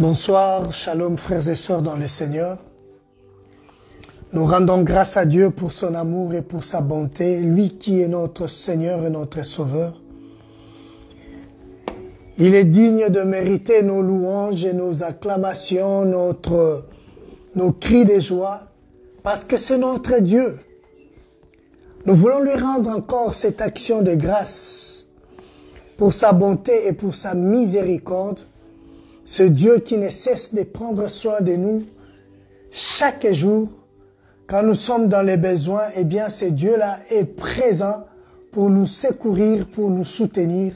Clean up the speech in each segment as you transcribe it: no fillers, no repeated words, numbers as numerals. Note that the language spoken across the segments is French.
Bonsoir, shalom frères et sœurs dans le Seigneur. Nous rendons grâce à Dieu pour son amour et pour sa bonté, lui qui est notre Seigneur et notre Sauveur. Il est digne de mériter nos louanges et nos acclamations, nos cris de joie, parce que c'est notre Dieu. Nous voulons lui rendre encore cette action de grâce pour sa bonté et pour sa miséricorde. Ce Dieu qui ne cesse de prendre soin de nous chaque jour, quand nous sommes dans les besoins, eh bien, ce Dieu-là est présent pour nous secourir, pour nous soutenir.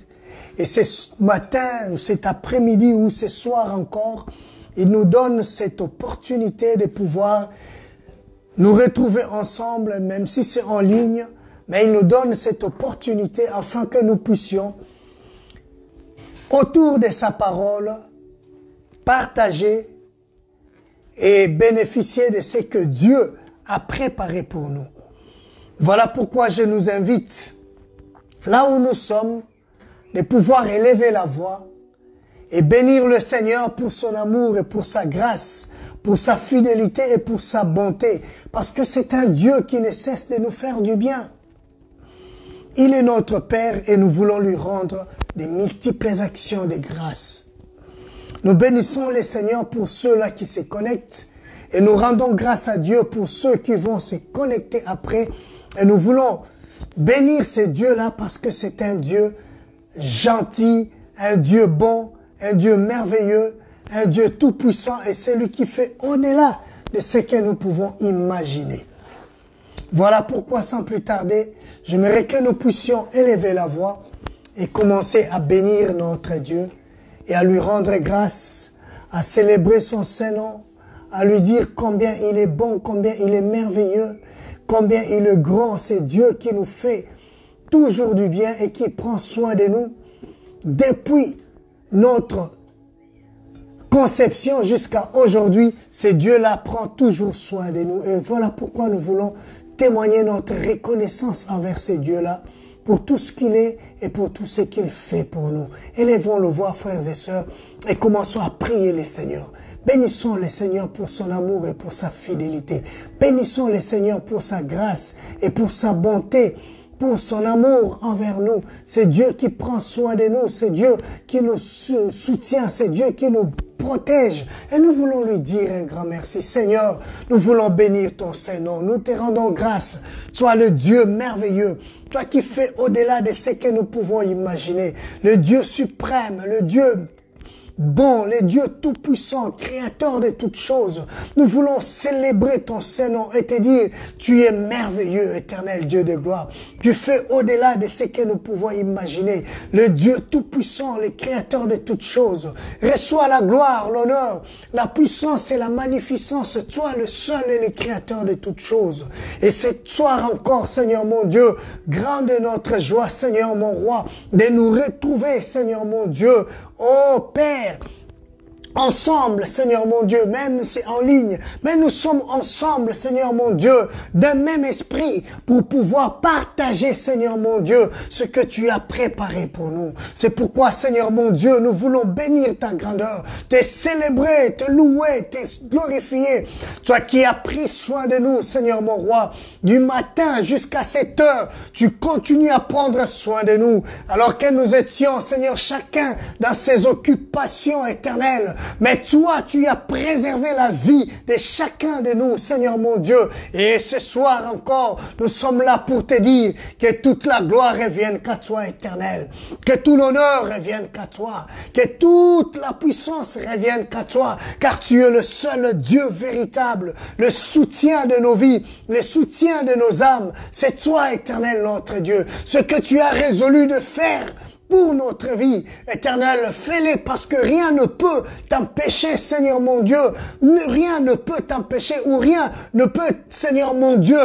Et ce matin, ou cet après-midi, ou ce soir encore, il nous donne cette opportunité de pouvoir nous retrouver ensemble, même si c'est en ligne, mais il nous donne cette opportunité afin que nous puissions, autour de sa parole, partager et bénéficier de ce que Dieu a préparé pour nous. Voilà pourquoi je nous invite, là où nous sommes, de pouvoir élever la voix et bénir le Seigneur pour son amour et pour sa grâce, pour sa fidélité et pour sa bonté, parce que c'est un Dieu qui ne cesse de nous faire du bien. Il est notre Père et nous voulons lui rendre de multiples actions de grâce. Nous bénissons le Seigneur pour ceux-là qui se connectent et nous rendons grâce à Dieu pour ceux qui vont se connecter après. Et nous voulons bénir ce Dieu-là parce que c'est un Dieu gentil, un Dieu bon, un Dieu merveilleux, un Dieu tout-puissant et c'est lui qui fait au-delà de ce que nous pouvons imaginer. Voilà pourquoi, sans plus tarder, j'aimerais que nous puissions élever la voix et commencer à bénir notre Dieu et à lui rendre grâce, à célébrer son Saint-Nom, à lui dire combien il est bon, combien il est merveilleux, combien il est grand. C'est Dieu qui nous fait toujours du bien et qui prend soin de nous depuis notre conception jusqu'à aujourd'hui. C'est Dieu-là prend toujours soin de nous. Et voilà pourquoi nous voulons témoigner notre reconnaissance envers ce Dieu-là pour tout ce qu'il est et pour tout ce qu'il fait pour nous. Élevons le voix, frères et sœurs, et commençons à prier le Seigneur. Bénissons le Seigneur pour son amour et pour sa fidélité. Bénissons le Seigneur pour sa grâce et pour sa bonté, pour son amour envers nous. C'est Dieu qui prend soin de nous, c'est Dieu qui nous soutient, c'est Dieu qui nous protège. Et nous voulons lui dire un grand merci. Seigneur, nous voulons bénir ton Saint-Nom. Nous te rendons grâce. Sois le Dieu merveilleux. Toi qui fais au-delà de ce que nous pouvons imaginer. Le Dieu suprême, le Dieu bon, le Dieu tout-puissant, créateur de toutes choses. Nous voulons célébrer ton Saint-Nom et te dire, tu es merveilleux, éternel Dieu de gloire. Tu fais au-delà de ce que nous pouvons imaginer. Le Dieu tout-puissant, le créateur de toutes choses. Reçois la gloire, l'honneur, la puissance et la magnificence. Toi, le seul et le créateur de toutes choses. Et ce soir encore, Seigneur mon Dieu, grande est notre joie, Seigneur mon roi, de nous retrouver, Seigneur mon Dieu, oh Père, ensemble, Seigneur mon Dieu, même si en ligne, mais nous sommes ensemble, Seigneur mon Dieu, d'un même esprit pour pouvoir partager, Seigneur mon Dieu, ce que tu as préparé pour nous. C'est pourquoi, Seigneur mon Dieu, nous voulons bénir ta grandeur, te célébrer, te louer, te glorifier. Toi qui as pris soin de nous, Seigneur mon roi, du matin jusqu'à cette heure, tu continues à prendre soin de nous, alors que nous étions, Seigneur, chacun dans ses occupations éternelles. Mais toi, tu as préservé la vie de chacun de nous, Seigneur mon Dieu. Et ce soir encore, nous sommes là pour te dire que toute la gloire revienne qu'à toi, éternel. Que tout l'honneur revienne qu'à toi. Que toute la puissance revienne qu'à toi. Car tu es le seul Dieu véritable. Le soutien de nos vies, le soutien de nos âmes. C'est toi, éternel, notre Dieu. Ce que tu as résolu de faire pour notre vie éternelle, fais-le parce que rien ne peut t'empêcher, Seigneur mon Dieu. Rien ne peut t'empêcher ou rien ne peut, Seigneur mon Dieu,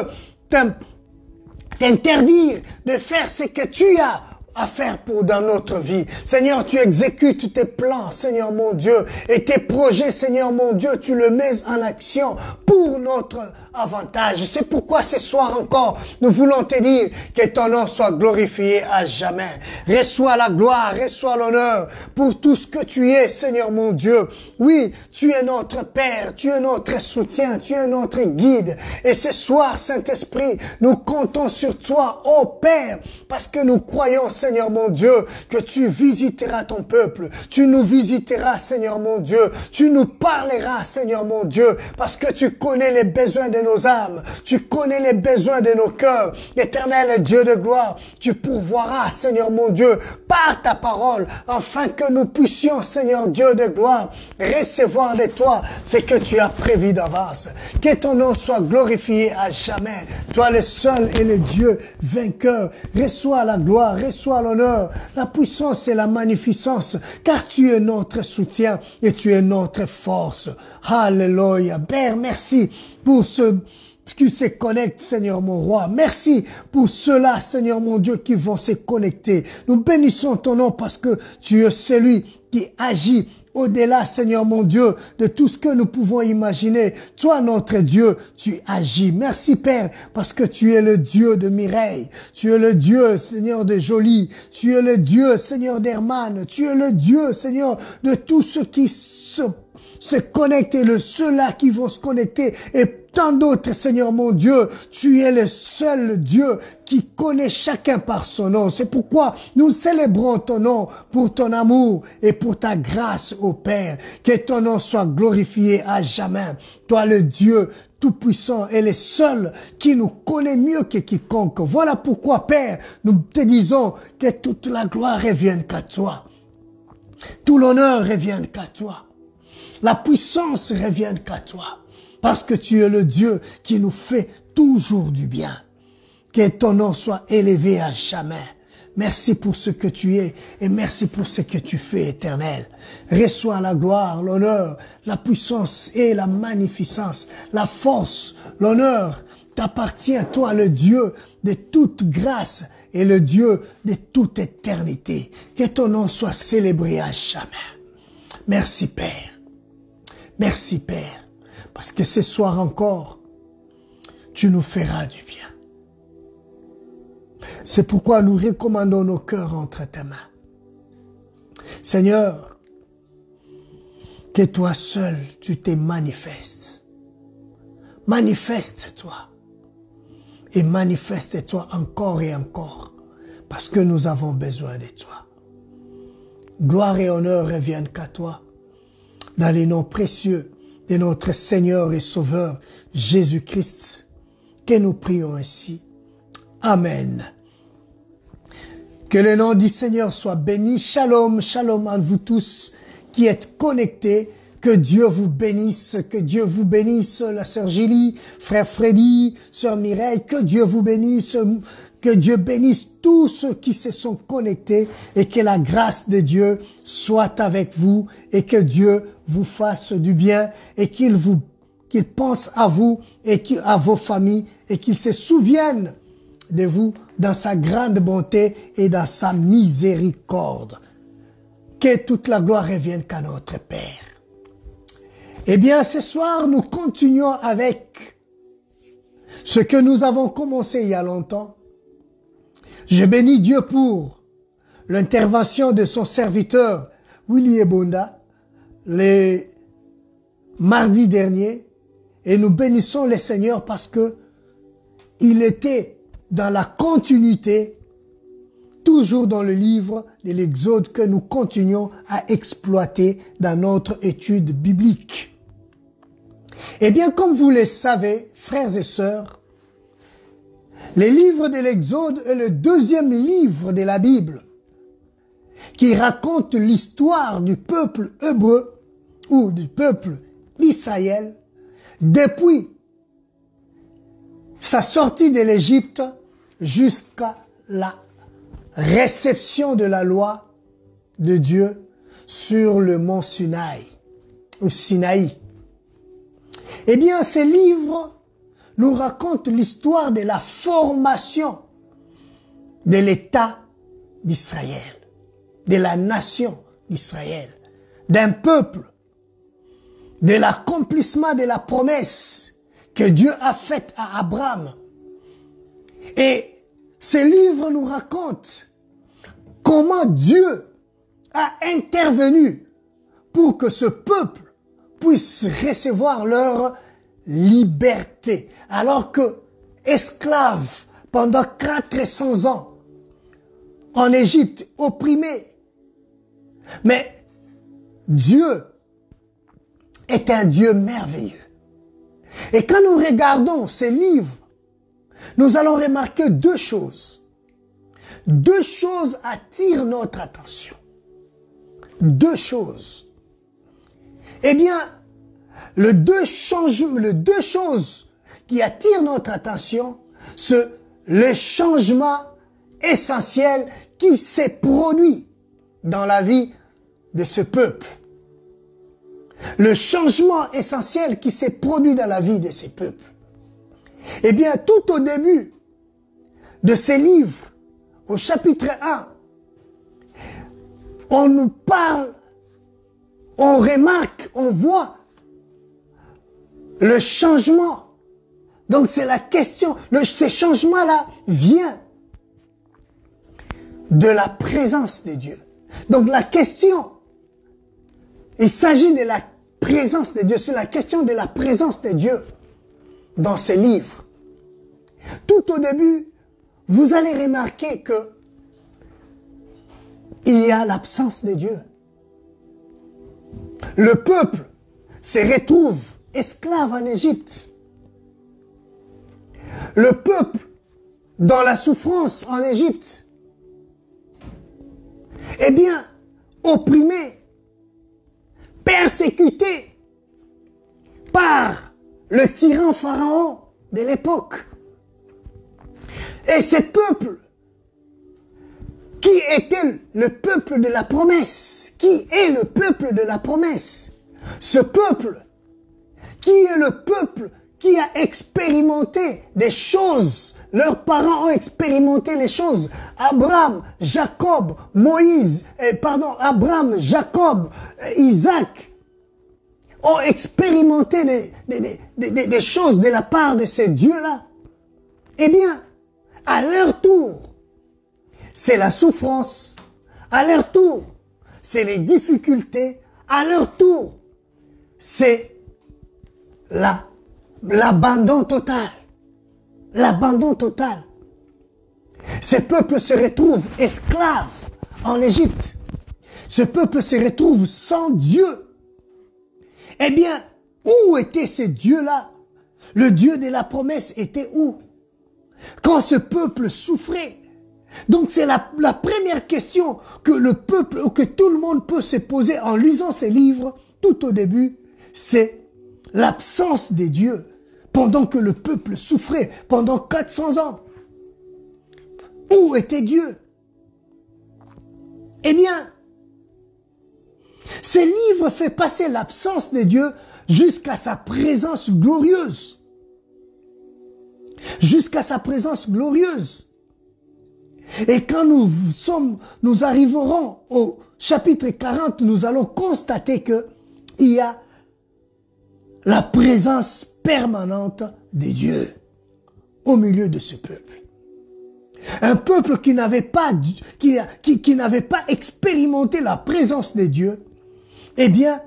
t'interdire de faire ce que tu as à faire pour dans notre vie. Seigneur, tu exécutes tes plans, Seigneur mon Dieu, et tes projets, Seigneur mon Dieu, tu le mets en action pour notre avantage. C'est pourquoi ce soir encore, nous voulons te dire que ton nom soit glorifié à jamais. Reçois la gloire, reçois l'honneur pour tout ce que tu es, Seigneur mon Dieu. Oui, tu es notre Père, tu es notre soutien, tu es notre guide. Et ce soir, Saint-Esprit, nous comptons sur toi, ô Père, parce que nous croyons, Seigneur mon Dieu, que tu visiteras ton peuple. Tu nous visiteras, Seigneur mon Dieu. Tu nous parleras, Seigneur mon Dieu, parce que tu connais les besoins de nos âmes. Tu connais les besoins de nos cœurs. Éternel Dieu de gloire, tu pourvoiras, Seigneur mon Dieu, par ta parole, afin que nous puissions, Seigneur Dieu de gloire, recevoir de toi ce que tu as prévu d'avance. Que ton nom soit glorifié à jamais. Toi le seul et le Dieu vainqueur. Reçois la gloire, reçois l'honneur, la puissance et la magnificence, car tu es notre soutien et tu es notre force. Alléluia. Père, merci pour ce qui se connecte, Seigneur mon roi. Merci pour ceux-là, Seigneur mon Dieu, qui vont se connecter. Nous bénissons ton nom parce que tu es celui qui agit au-delà, Seigneur mon Dieu, de tout ce que nous pouvons imaginer. Toi, notre Dieu, tu agis. Merci, Père, parce que tu es le Dieu de Mireille. Tu es le Dieu, Seigneur, de Jolie. Tu es le Dieu, Seigneur, d'Herman. Tu es le Dieu, Seigneur, de tous ceux qui se connectent et ceux-là qui vont se connecter et tant d'autres, Seigneur mon Dieu. Tu es le seul Dieu qui connaît chacun par son nom. C'est pourquoi nous célébrons ton nom pour ton amour et pour ta grâce, ô Père. Que ton nom soit glorifié à jamais. Toi, le Dieu tout-puissant et le seul qui nous connaît mieux que quiconque. Voilà pourquoi, Père, nous te disons que toute la gloire revienne qu'à toi. Tout l'honneur revienne qu'à toi. La puissance revienne qu'à toi. Parce que tu es le Dieu qui nous fait toujours du bien. Que ton nom soit élevé à jamais. Merci pour ce que tu es et merci pour ce que tu fais, Éternel. Reçois la gloire, l'honneur, la puissance et la magnificence, la force, l'honneur t'appartient à toi, le Dieu de toute grâce et le Dieu de toute éternité. Que ton nom soit célébré à jamais. Merci, Père. Merci, Père. Parce que ce soir encore, tu nous feras du bien. C'est pourquoi nous recommandons nos cœurs entre tes mains. Seigneur, que toi seul, tu te manifestes. Manifeste-toi. Et manifeste-toi encore et encore. Parce que nous avons besoin de toi. Gloire et honneur reviennent qu'à toi. Dans les noms précieux de notre Seigneur et Sauveur Jésus-Christ, que nous prions ainsi. Amen. Que le nom du Seigneur soit béni. Shalom, shalom à vous tous qui êtes connectés. Que Dieu vous bénisse, la sœur Julie, frère Freddy, sœur Mireille, que Dieu vous bénisse, que Dieu bénisse tous ceux qui se sont connectés et que la grâce de Dieu soit avec vous et que Dieu vous fasse du bien et qu'il pense à vous et à vos familles et qu'il se souvienne de vous dans sa grande bonté et dans sa miséricorde. Que toute la gloire revienne qu'à notre Père. Eh bien, ce soir, nous continuons avec ce que nous avons commencé il y a longtemps. Je bénis Dieu pour l'intervention de son serviteur, Willy Ebonda, le mardi dernier. Et nous bénissons le Seigneur parce que il était dans la continuité, toujours dans le livre de l'Exode que nous continuons à exploiter dans notre étude biblique. Eh bien, comme vous le savez, frères et sœurs, le livre de l'Exode est le deuxième livre de la Bible qui raconte l'histoire du peuple hébreu ou du peuple d'Israël depuis sa sortie de l'Égypte jusqu'à la réception de la loi de Dieu sur le mont Sinaï, ou Sinaï. Eh bien, ces livres nous racontent l'histoire de la formation de l'État d'Israël, de la nation d'Israël, d'un peuple, de l'accomplissement de la promesse que Dieu a faites à Abraham. Et ces livres nous racontent comment Dieu a intervenu pour que ce peuple puisse recevoir leur liberté. Alors que esclaves pendant 400 ans en Égypte, opprimés. Mais Dieu est un Dieu merveilleux. Et quand nous regardons ces livres, nous allons remarquer deux choses. Deux choses attirent notre attention. Deux choses. Eh bien, les deux choses qui attirent notre attention, c'est le changement essentiel qui s'est produit dans la vie de ce peuple. Le changement essentiel qui s'est produit dans la vie de ces peuples. Eh bien, tout au début de ces livres, au chapitre 1, on nous parle, on remarque, on voit le changement. Donc c'est la question, ce changement-là vient de la présence de Dieu. Donc la question, il s'agit de la présence de Dieu, c'est la question de la présence de Dieu dans ces livres. Tout au début, vous allez remarquer que il y a l'absence de Dieu. Le peuple se retrouve esclave en Égypte. Le peuple dans la souffrance en Égypte. Eh bien, opprimé, persécuté par le tyran pharaon de l'époque. Et ce peuple, qui était le peuple de la promesse, qui est le peuple de la promesse, ce peuple, qui est le peuple qui a expérimenté des choses, leurs parents ont expérimenté les choses, Abraham, Jacob, Isaac, ont expérimenté des choses de la part de ces dieux-là. Eh bien, à leur tour, c'est la souffrance. À leur tour, c'est les difficultés. À leur tour, c'est l'abandon total. L'abandon total. Ce peuple se retrouve esclave en Égypte. Ce peuple se retrouve sans Dieu. Eh bien, où étaient ces dieux-là? Le Dieu de la promesse était où? Quand ce peuple souffrait. Donc c'est la première question que le peuple, ou que tout le monde peut se poser en lisant ces livres, tout au début, c'est l'absence des dieux pendant que le peuple souffrait pendant 400 ans. Où était Dieu? Eh bien, ces livres fait passer l'absence de Dieu jusqu'à sa présence glorieuse. Jusqu'à sa présence glorieuse. Et quand nous arriverons au chapitre 40, nous allons constater que il y a la présence permanente de Dieu au milieu de ce peuple. Un peuple qui n'avait pas expérimenté la présence de Dieu, eh bien,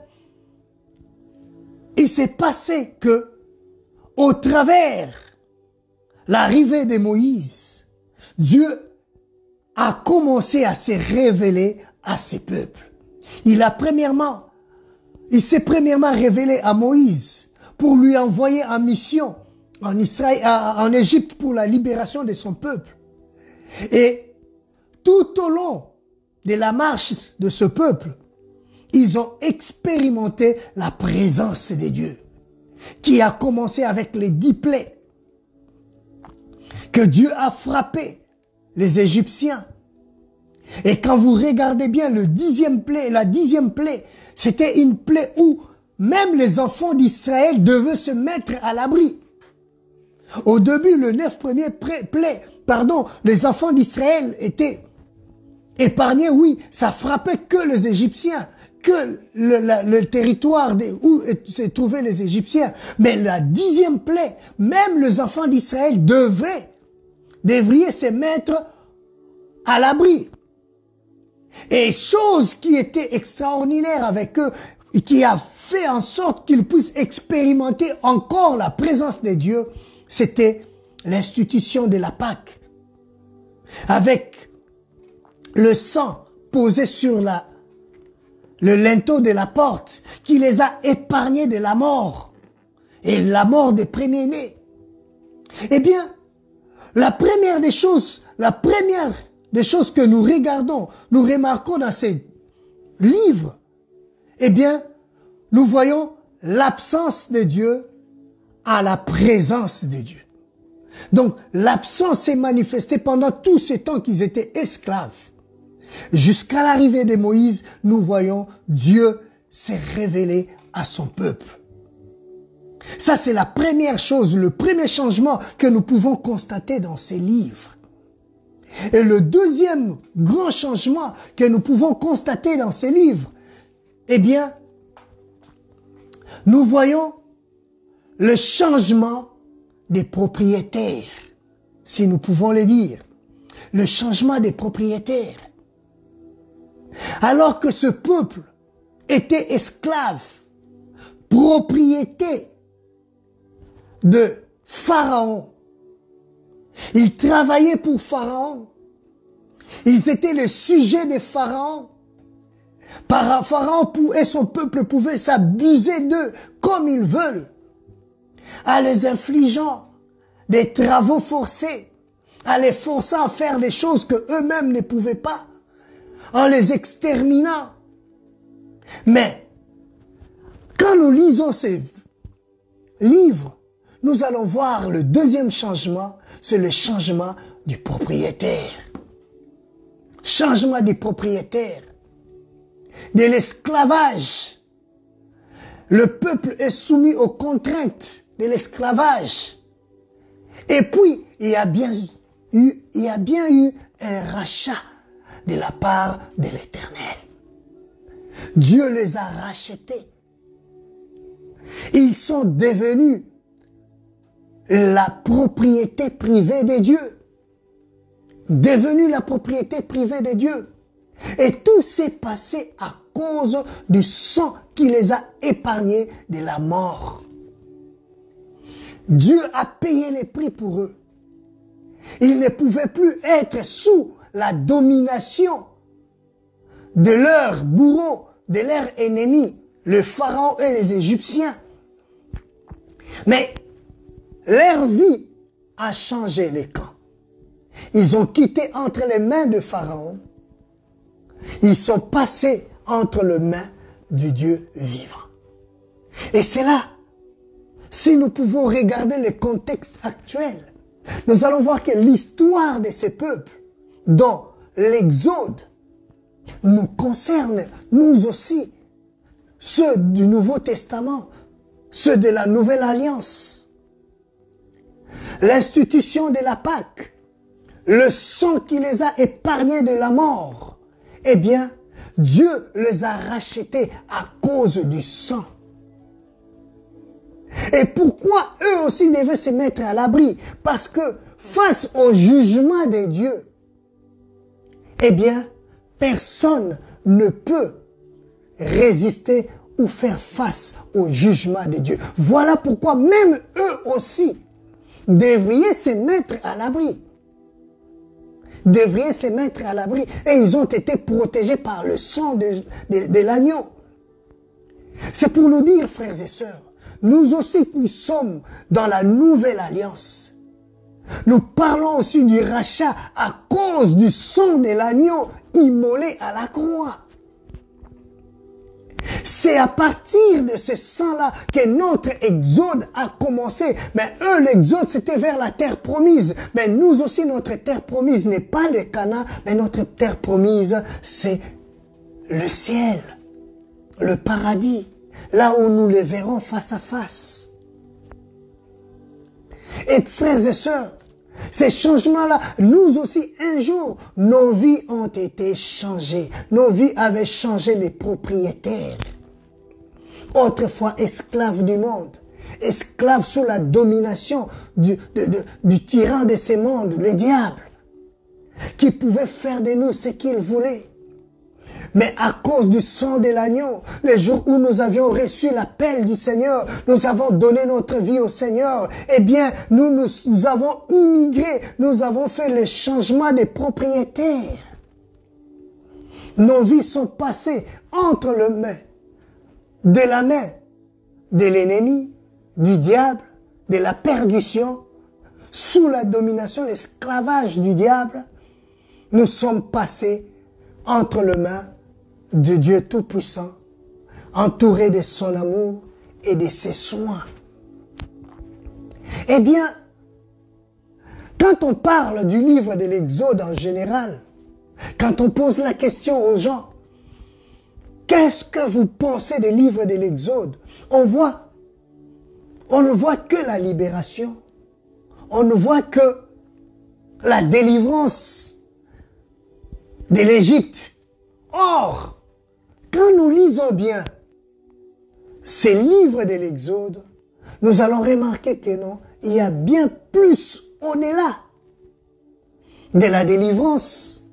il s'est passé que, au travers l'arrivée de Moïse, Dieu a commencé à se révéler à ses peuples. Il s'est premièrement révélé à Moïse pour lui envoyer en mission en Égypte pour la libération de son peuple. Et tout au long de la marche de ce peuple, ils ont expérimenté la présence de Dieu, qui a commencé avec les 10 plaies que Dieu a frappé les Égyptiens. Et quand vous regardez bien la 10e plaie, c'était une plaie où même les enfants d'Israël devaient se mettre à l'abri. Au début, les 9 premiers plaies, les enfants d'Israël étaient épargnés, oui, ça frappait que les Égyptiens, que le territoire où se trouvaient les Égyptiens, mais la 10e plaie, même les enfants d'Israël devraient se mettre à l'abri. Et chose qui était extraordinaire avec eux, et qui a fait en sorte qu'ils puissent expérimenter encore la présence de Dieu, c'était l'institution de la Pâque. Avec le sang posé sur le linteau de la porte, qui les a épargnés de la mort, et la mort des premiers-nés. Eh bien, la première des choses que nous regardons, nous remarquons dans ces livres, eh bien, nous voyons l'absence de Dieu à la présence de Dieu. Donc, l'absence s'est manifestée pendant tout ce temps qu'ils étaient esclaves. Jusqu'à l'arrivée de Moïse, nous voyons Dieu s'est révélé à son peuple. Ça, c'est la première chose, le premier changement que nous pouvons constater dans ces livres. Et le deuxième grand changement que nous pouvons constater dans ces livres, eh bien, nous voyons le changement des propriétaires, si nous pouvons le dire. Le changement des propriétaires. Alors que ce peuple était esclave, propriété de Pharaon. Ils travaillaient pour Pharaon. Ils étaient le sujet de Pharaon. Pharaon et son peuple pouvaient s'abuser d'eux comme ils veulent, en les infligeant des travaux forcés, en les forçant à faire des choses que eux-mêmes ne pouvaient pas, en les exterminant. Mais quand nous lisons ces livres, nous allons voir le deuxième changement, c'est le changement du propriétaire. Changement du propriétaire. De l'esclavage. Le peuple est soumis aux contraintes de l'esclavage. Et puis, il y a bien eu un rachat de la part de l'Éternel. Dieu les a rachetés. Ils sont devenus la propriété privée de Dieu. Devenus la propriété privée de Dieu. Et tout s'est passé à cause du sang qui les a épargnés de la mort. Dieu a payé les prix pour eux. Ils ne pouvaient plus être sous la domination de leurs bourreaux, de leurs ennemis, le Pharaon et les Égyptiens. Mais leur vie a changé les camps. Ils ont quitté entre les mains de Pharaon. Ils sont passés entre les mains du Dieu vivant. Et c'est là, si nous pouvons regarder le contexte actuel, nous allons voir que l'histoire de ces peuples, dont l'Exode, nous concerne, nous aussi, ceux du Nouveau Testament, ceux de la Nouvelle Alliance. L'institution de la Pâque, le sang qui les a épargnés de la mort, eh bien, Dieu les a rachetés à cause du sang. Et pourquoi eux aussi devaient se mettre à l'abri? Parce que face au jugement de Dieu, eh bien, personne ne peut résister ou faire face au jugement de Dieu. Voilà pourquoi même eux aussi devraient se mettre à l'abri. Devraient se mettre à l'abri. Et ils ont été protégés par le sang de l'agneau. C'est pour nous dire, frères et sœurs, nous aussi qui sommes dans la nouvelle alliance. Nous parlons aussi du rachat à cause du sang de l'agneau immolé à la croix. C'est à partir de ce sang-là que notre exode a commencé. Mais eux, l'exode, c'était vers la terre promise. Mais nous aussi, notre terre promise n'est pas le Canaan, mais notre terre promise, c'est le ciel, le paradis, là où nous les verrons face à face. Et frères et sœurs, Ces changements-là, nous aussi, un jour, nos vies ont été changées. Nos vies avaient changé les propriétaires. Autrefois esclaves du monde, esclaves sous la domination du tyran de ces mondes, le diable, qui pouvait faire de nous ce qu'il voulait. Mais à cause du sang de l'agneau, les jours où nous avions reçu l'appel du Seigneur, nous avons donné notre vie au Seigneur, eh bien, nous avons immigré, nous avons fait le changement des propriétaires. Nos vies sont passées entre les mains, de la main de l'ennemi, du diable, de la perdition, sous la domination, l'esclavage du diable. Nous sommes passés entre les mains de Dieu Tout-Puissant, entouré de son amour et de ses soins. Eh bien, quand on parle du livre de l'Exode en général, quand on pose la question aux gens, qu'est-ce que vous pensez des livres de l'Exode? On ne voit que la libération. On ne voit que la délivrance de l'Égypte. Or, quand nous lisons bien ces livres de l'Exode, nous allons remarquer que non, il y a bien plus au-delà de la délivrance,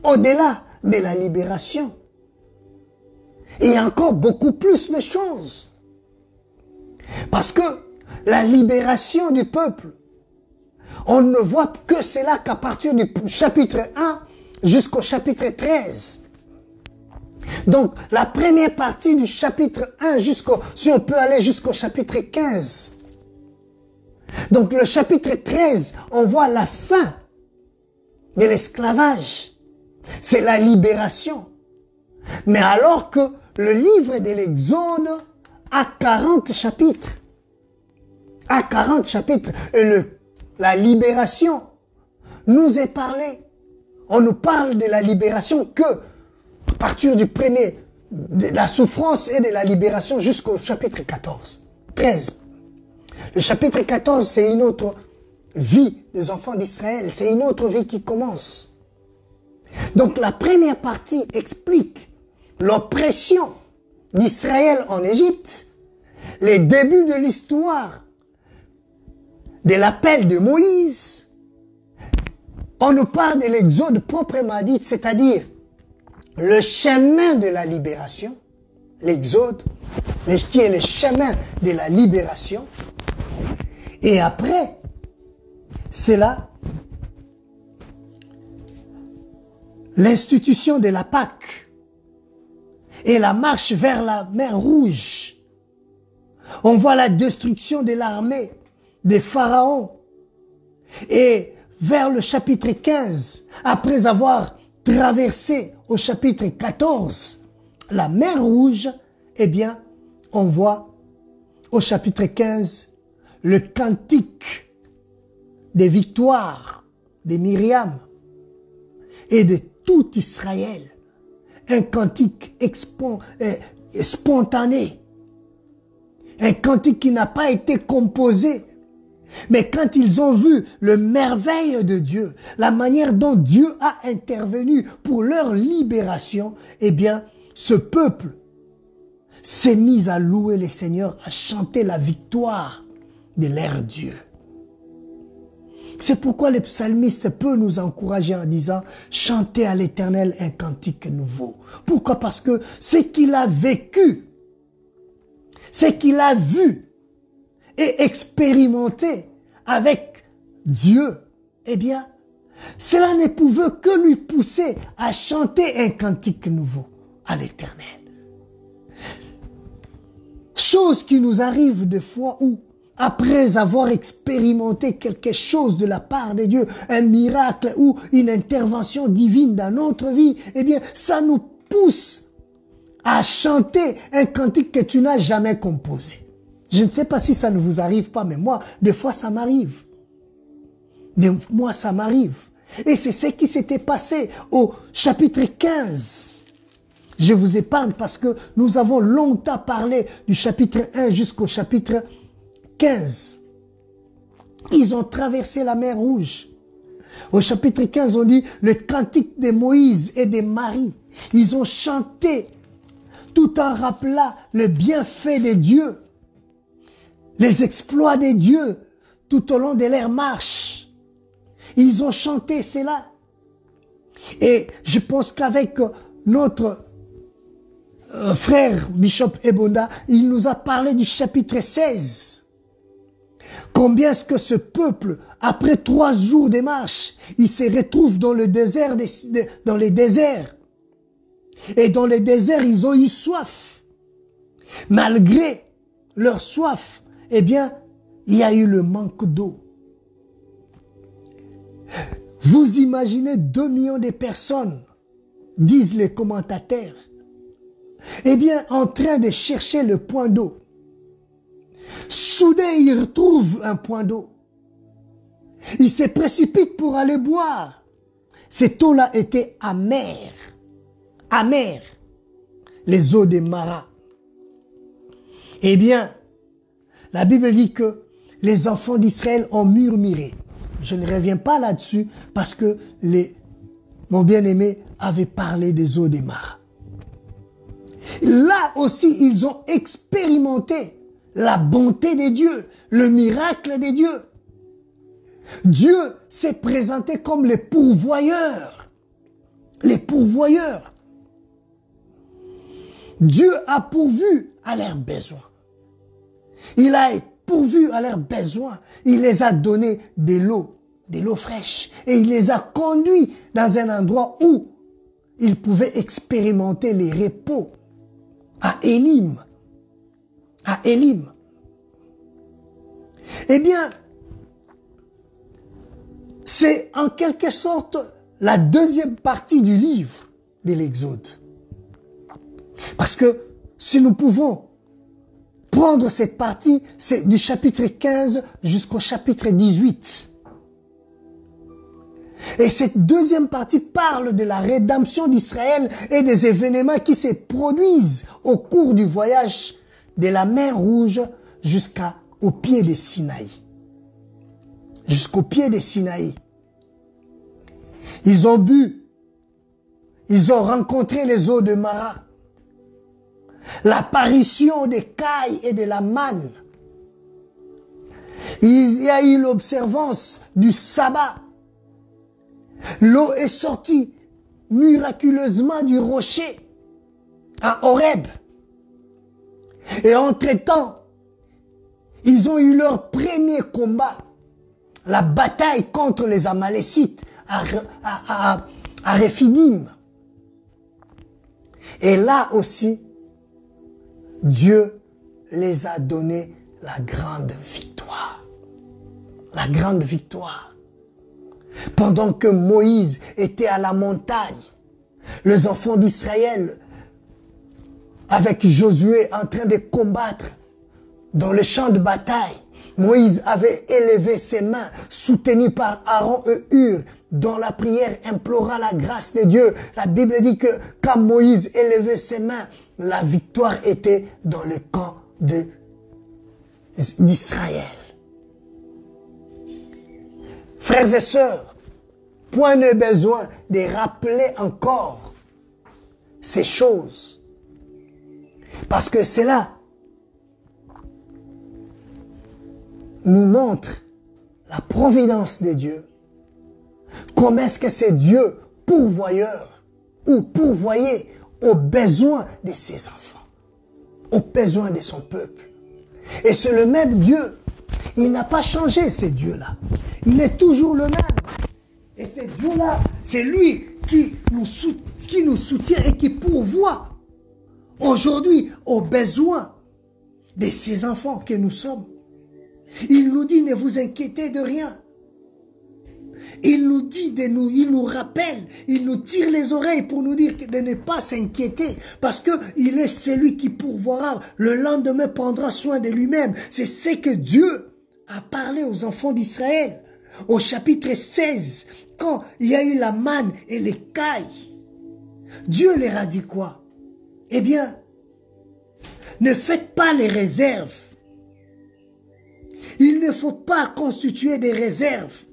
au-delà de la libération. Il y a encore beaucoup plus de choses. Parce que la libération du peuple, on ne voit que cela qu'à partir du chapitre 1 jusqu'au chapitre 13. Donc, la première partie du chapitre 1 si on peut aller jusqu'au chapitre 15. Donc, le chapitre 13, on voit la fin de l'esclavage. C'est la libération. Mais alors que le livre de l'Exode a 40 chapitres. A 40 chapitres. Et la libération nous est parlée. On nous parle de la libération que à partir du premier, de la souffrance et de la libération jusqu'au chapitre 13. Le chapitre 14, c'est une autre vie des enfants d'Israël. C'est une autre vie qui commence. Donc la première partie explique l'oppression d'Israël en Égypte, les débuts de l'histoire de l'appel de Moïse. On nous parle de l'Exode proprement dit, c'est-à-dire le chemin de la libération, l'Exode, qui est le chemin de la libération. Et après, c'est là l'institution de la Pâque et la marche vers la mer Rouge. On voit la destruction de l'armée des pharaons. Et vers le chapitre 15, après avoir traversé au chapitre 14 la mer Rouge, eh bien, on voit au chapitre 15 le cantique des victoires de Myriam et de tout Israël. Un cantique spontané. Un cantique qui n'a pas été composé. Mais quand ils ont vu le merveille de Dieu, la manière dont Dieu a intervenu pour leur libération, eh bien, ce peuple s'est mis à louer le Seigneur, à chanter la victoire de leur Dieu. C'est pourquoi le psalmiste peut nous encourager en disant « Chantez à l'Éternel un cantique nouveau ». Pourquoi? Parce que ce qu'il a vécu, ce qu'il a vu et expérimenté avec Dieu, eh bien, cela ne pouvait que lui pousser à chanter un cantique nouveau à l'Éternel. Chose qui nous arrive des fois où, après avoir expérimenté quelque chose de la part de Dieu, un miracle ou une intervention divine dans notre vie, eh bien, ça nous pousse à chanter un cantique que tu n'as jamais composé. Je ne sais pas si ça ne vous arrive pas, mais moi, des fois, ça m'arrive. Moi, ça m'arrive. Et c'est ce qui s'était passé au chapitre 15. Je vous épargne parce que nous avons longtemps parlé du chapitre 1 jusqu'au chapitre 15. Ils ont traversé la mer Rouge. Au chapitre 15, on dit le cantique de Moïse et de Marie. Ils ont chanté tout en rappelant le bienfait de Dieu, les exploits de Dieu tout au long de leur marche. Ils ont chanté cela. Et je pense qu'avec notre frère Bishop Ebonda, il nous a parlé du chapitre 16. Combien est-ce que ce peuple, après 3 jours de marche, il se retrouve dans le désert, dans les déserts. Et dans les déserts, ils ont eu soif. Malgré leur soif, eh bien, il y a eu le manque d'eau. Vous imaginez 2 millions de personnes, disent les commentateurs, eh bien, en train de chercher le point d'eau. Soudain, ils retrouvent un point d'eau. Ils se précipitent pour aller boire. Cette eau-là était amère. Amère. Les eaux des Mara. Eh bien, la Bible dit que les enfants d'Israël ont murmuré. Je ne reviens pas là-dessus parce que mon bien-aimé avait parlé des eaux des Mara. Là aussi, ils ont expérimenté la bonté de Dieu, le miracle de Dieu. Dieu s'est présenté comme le pourvoyeur. Les pourvoyeurs. Dieu a pourvu à leurs besoins. Il a pourvu à leurs besoins. Il les a donné de l'eau fraîche. Et il les a conduits dans un endroit où ils pouvaient expérimenter les repos. À Élim. À Élim. Eh bien, c'est en quelque sorte la deuxième partie du livre de l'Exode. Parce que si nous pouvons prendre cette partie, c'est du chapitre 15 jusqu'au chapitre 18. Et cette deuxième partie parle de la rédemption d'Israël et des événements qui se produisent au cours du voyage de la mer Rouge jusqu'au pied de Sinaï. Jusqu'au pied de Sinaï. Ils ont bu. Ils ont rencontré les eaux de Mara. L'apparition des cailles et de la manne. Il y a eu l'observance du sabbat. L'eau est sortie miraculeusement du rocher à Horeb. Et entre-temps, ils ont eu leur premier combat. La bataille contre les Amalécites à Rephidim. Et là aussi, Dieu les a donné la grande victoire. La grande victoire. Pendant que Moïse était à la montagne, les enfants d'Israël, avec Josué en train de combattre dans le champ de bataille, Moïse avait élevé ses mains, soutenu par Aaron et Hur, dans la prière implorant la grâce de Dieu. La Bible dit que quand Moïse élevait ses mains, la victoire était dans le camp d'Israël. Frères et sœurs, point de besoin de rappeler encore ces choses. Parce que cela nous montre la providence de Dieu. Comment est-ce que c'est Dieu pourvoyeur ou pourvoyer aux besoins de ses enfants, aux besoins de son peuple. Et c'est le même Dieu. Il n'a pas changé, ce Dieu-là. Il est toujours le même. Et ce Dieu-là, c'est lui qui nous soutient et qui pourvoit aujourd'hui aux besoins de ses enfants que nous sommes. Il nous dit, ne vous inquiétez de rien. Il nous dit il nous rappelle, il nous tire les oreilles pour nous dire de ne pas s'inquiéter, parce que il est celui qui pourvoira, le lendemain prendra soin de lui-même. C'est ce que Dieu a parlé aux enfants d'Israël. Au chapitre 16, quand il y a eu la manne et les cailles, Dieu leur a dit quoi? Eh bien, ne faites pas les réserves. Il ne faut pas constituer des réserves.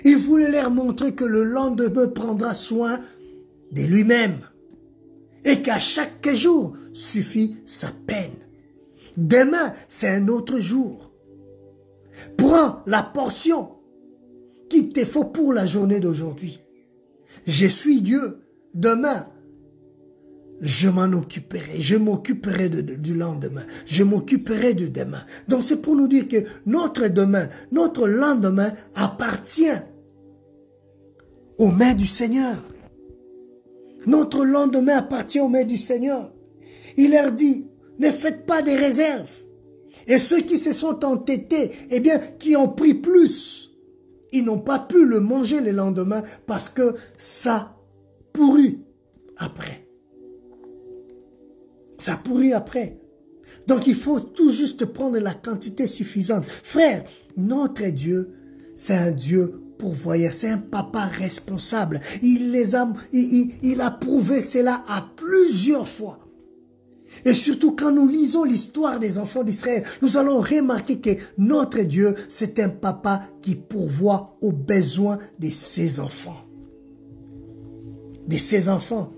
Il voulait leur montrer que le lendemain prendra soin de lui-même et qu'à chaque jour suffit sa peine. Demain, c'est un autre jour. Prends la portion qu'il te faut pour la journée d'aujourd'hui. Je suis Dieu. Demain, je m'en occuperai. Je m'occuperai du lendemain. Je m'occuperai du demain. Donc c'est pour nous dire que notre demain, notre lendemain appartient aux mains du Seigneur. Notre lendemain appartient aux mains du Seigneur. Il leur dit, ne faites pas des réserves. Et ceux qui se sont entêtés, eh bien, qui ont pris plus, ils n'ont pas pu le manger le lendemain parce que ça pourrit après. Ça pourrit après. Donc il faut tout juste prendre la quantité suffisante. Frère, notre Dieu, c'est un Dieu pourvoyeur, c'est un papa responsable. Il a prouvé cela à plusieurs fois. Et surtout quand nous lisons l'histoire des enfants d'Israël, nous allons remarquer que notre Dieu, c'est un papa qui pourvoit aux besoins de ses enfants. De ses enfants.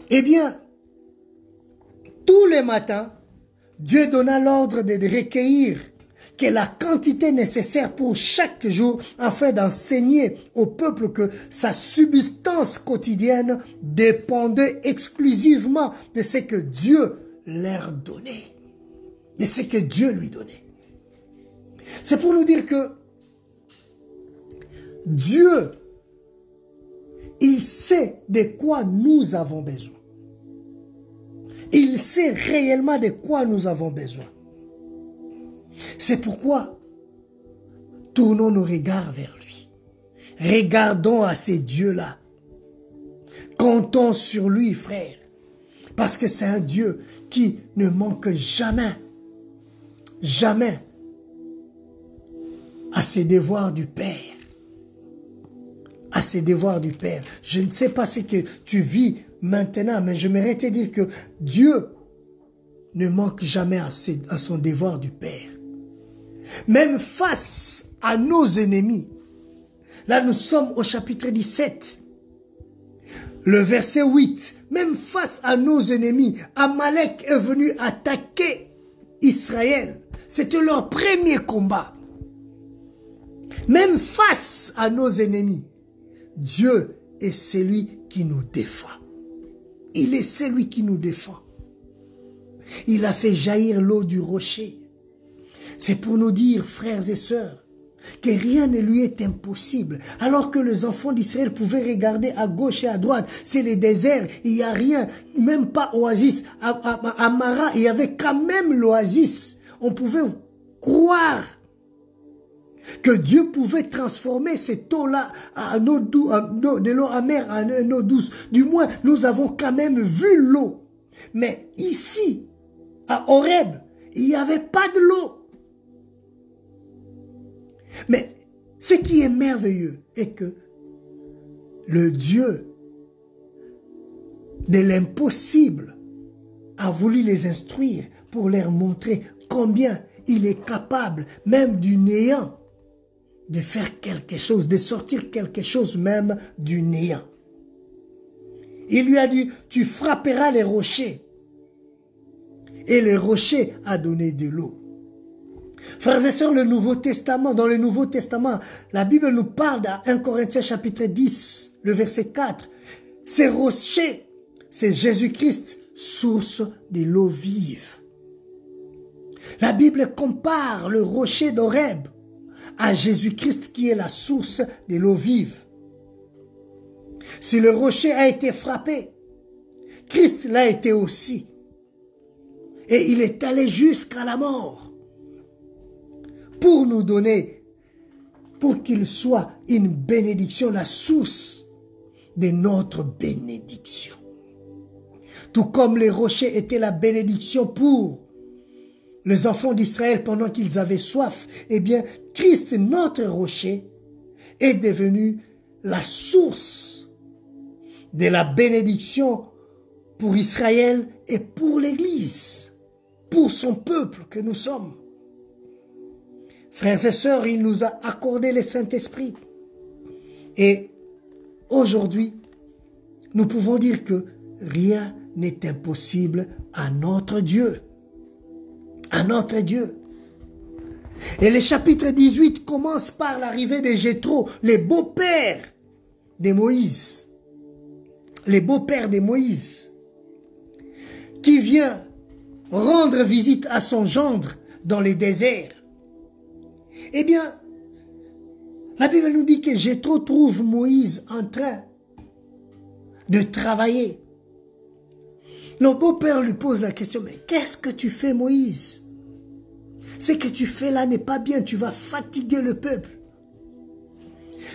Eh bien, tous les matins, Dieu donna l'ordre de recueillir que la quantité nécessaire pour chaque jour afin d'enseigner au peuple que sa subsistance quotidienne dépendait exclusivement de ce que Dieu leur donnait, de ce que Dieu lui donnait. C'est pour nous dire que Dieu, il sait de quoi nous avons besoin. Il sait réellement de quoi nous avons besoin. C'est pourquoi tournons nos regards vers lui. Regardons à ces dieux-là. Comptons sur lui, frère. Parce que c'est un Dieu qui ne manque jamais, jamais à ses devoirs du Père. À ses devoirs du Père. Je ne sais pas ce que tu vis maintenant, mais j'aimerais te dire que Dieu ne manque jamais à son devoir du Père. Même face à nos ennemis. Là, nous sommes au chapitre 17. Le verset 8. Même face à nos ennemis, Amalek est venu attaquer Israël. C'était leur premier combat. Même face à nos ennemis, Dieu est celui qui nous défend. Il est celui qui nous défend. Il a fait jaillir l'eau du rocher. C'est pour nous dire, frères et sœurs, que rien ne lui est impossible. Alors que les enfants d'Israël pouvaient regarder à gauche et à droite, c'est le désert, il n'y a rien, même pas oasis. À Mara, il y avait quand même l'oasis. On pouvait croire que Dieu pouvait transformer cette eau-là en eau douce, de l'eau amère en une eau douce. Du moins, nous avons quand même vu l'eau. Mais ici, à Horeb, il n'y avait pas de l'eau. Mais ce qui est merveilleux est que le Dieu de l'impossible a voulu les instruire pour leur montrer combien il est capable, même du néant, de faire quelque chose, de sortir quelque chose même du néant. Il lui a dit, tu frapperas les rochers. Et le rocher a donné de l'eau. Frères et sœurs, le Nouveau Testament, dans le Nouveau Testament, la Bible nous parle dans 1 Corinthiens chapitre 10, le verset 4. Ces rochers, c'est Jésus-Christ, source de l'eau vive. La Bible compare le rocher d'Horeb à Jésus-Christ qui est la source de l'eau vive. Si le rocher a été frappé, Christ l'a été aussi. Et il est allé jusqu'à la mort pour nous donner, pour qu'il soit une bénédiction, la source de notre bénédiction. Tout comme les rochers étaient la bénédiction pour les enfants d'Israël pendant qu'ils avaient soif, eh bien, Christ, notre rocher, est devenu la source de la bénédiction pour Israël et pour l'Église. pour son peuple que nous sommes. Frères et sœurs, il nous a accordé le Saint-Esprit. Et aujourd'hui, nous pouvons dire que rien n'est impossible à notre Dieu. À notre Dieu. Et le chapitre 18 commence par l'arrivée de Jéthro, les beaux-pères de Moïse. Les beaux-pères de Moïse. Qui vient rendre visite à son gendre dans les déserts. Eh bien, la Bible nous dit que Jéthro trouve Moïse en train de travailler. Le beau-père lui pose la question, mais qu'est-ce que tu fais, Moïse? Ce que tu fais là n'est pas bien, tu vas fatiguer le peuple.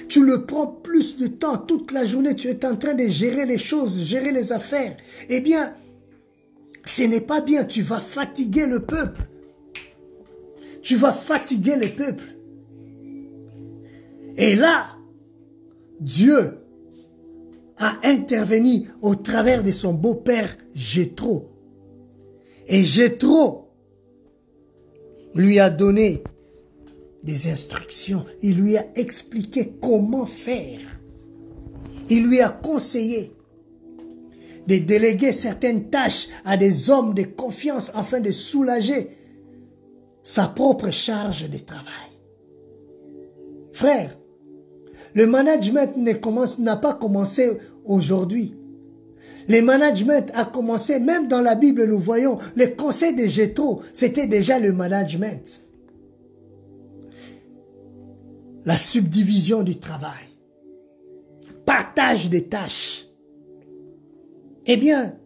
Tu le prends plus de temps, toute la journée, tu es en train de gérer les choses, gérer les affaires. Eh bien, ce n'est pas bien, tu vas fatiguer le peuple. Tu vas fatiguer le peuple. Et là, Dieu a intervenu au travers de son beau-père Jéthro. Et Jéthro lui a donné des instructions. Il lui a expliqué comment faire. Il lui a conseillé de déléguer certaines tâches à des hommes de confiance afin de soulager sa propre charge de travail. Frère, le management n'a pas commencé aujourd'hui. Le management a commencé, même dans la Bible, nous voyons, le conseil de Jéthro, c'était déjà le management. La subdivision du travail. Partage des tâches. Eh bien,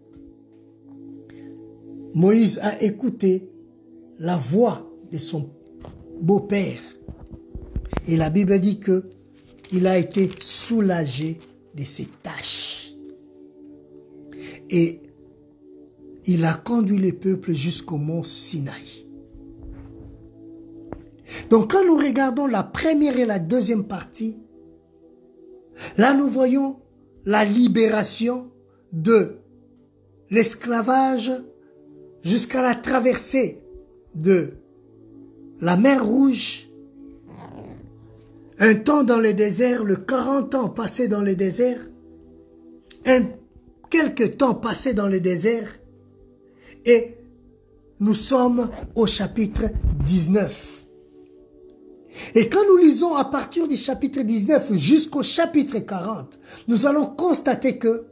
Moïse a écouté la voix de son beau-père. Et la Bible dit que il a été soulagé de ses tâches. Et il a conduit le peuple jusqu'au mont Sinaï. Donc quand nous regardons la première et la deuxième partie, là nous voyons la libération de l'esclavage jusqu'à la traversée de la mer Rouge. Un temps dans le désert, le 40 ans passés dans le désert, quelques temps passés dans le désert, et nous sommes au chapitre 19. Et quand nous lisons à partir du chapitre 19 jusqu'au chapitre 40, nous allons constater que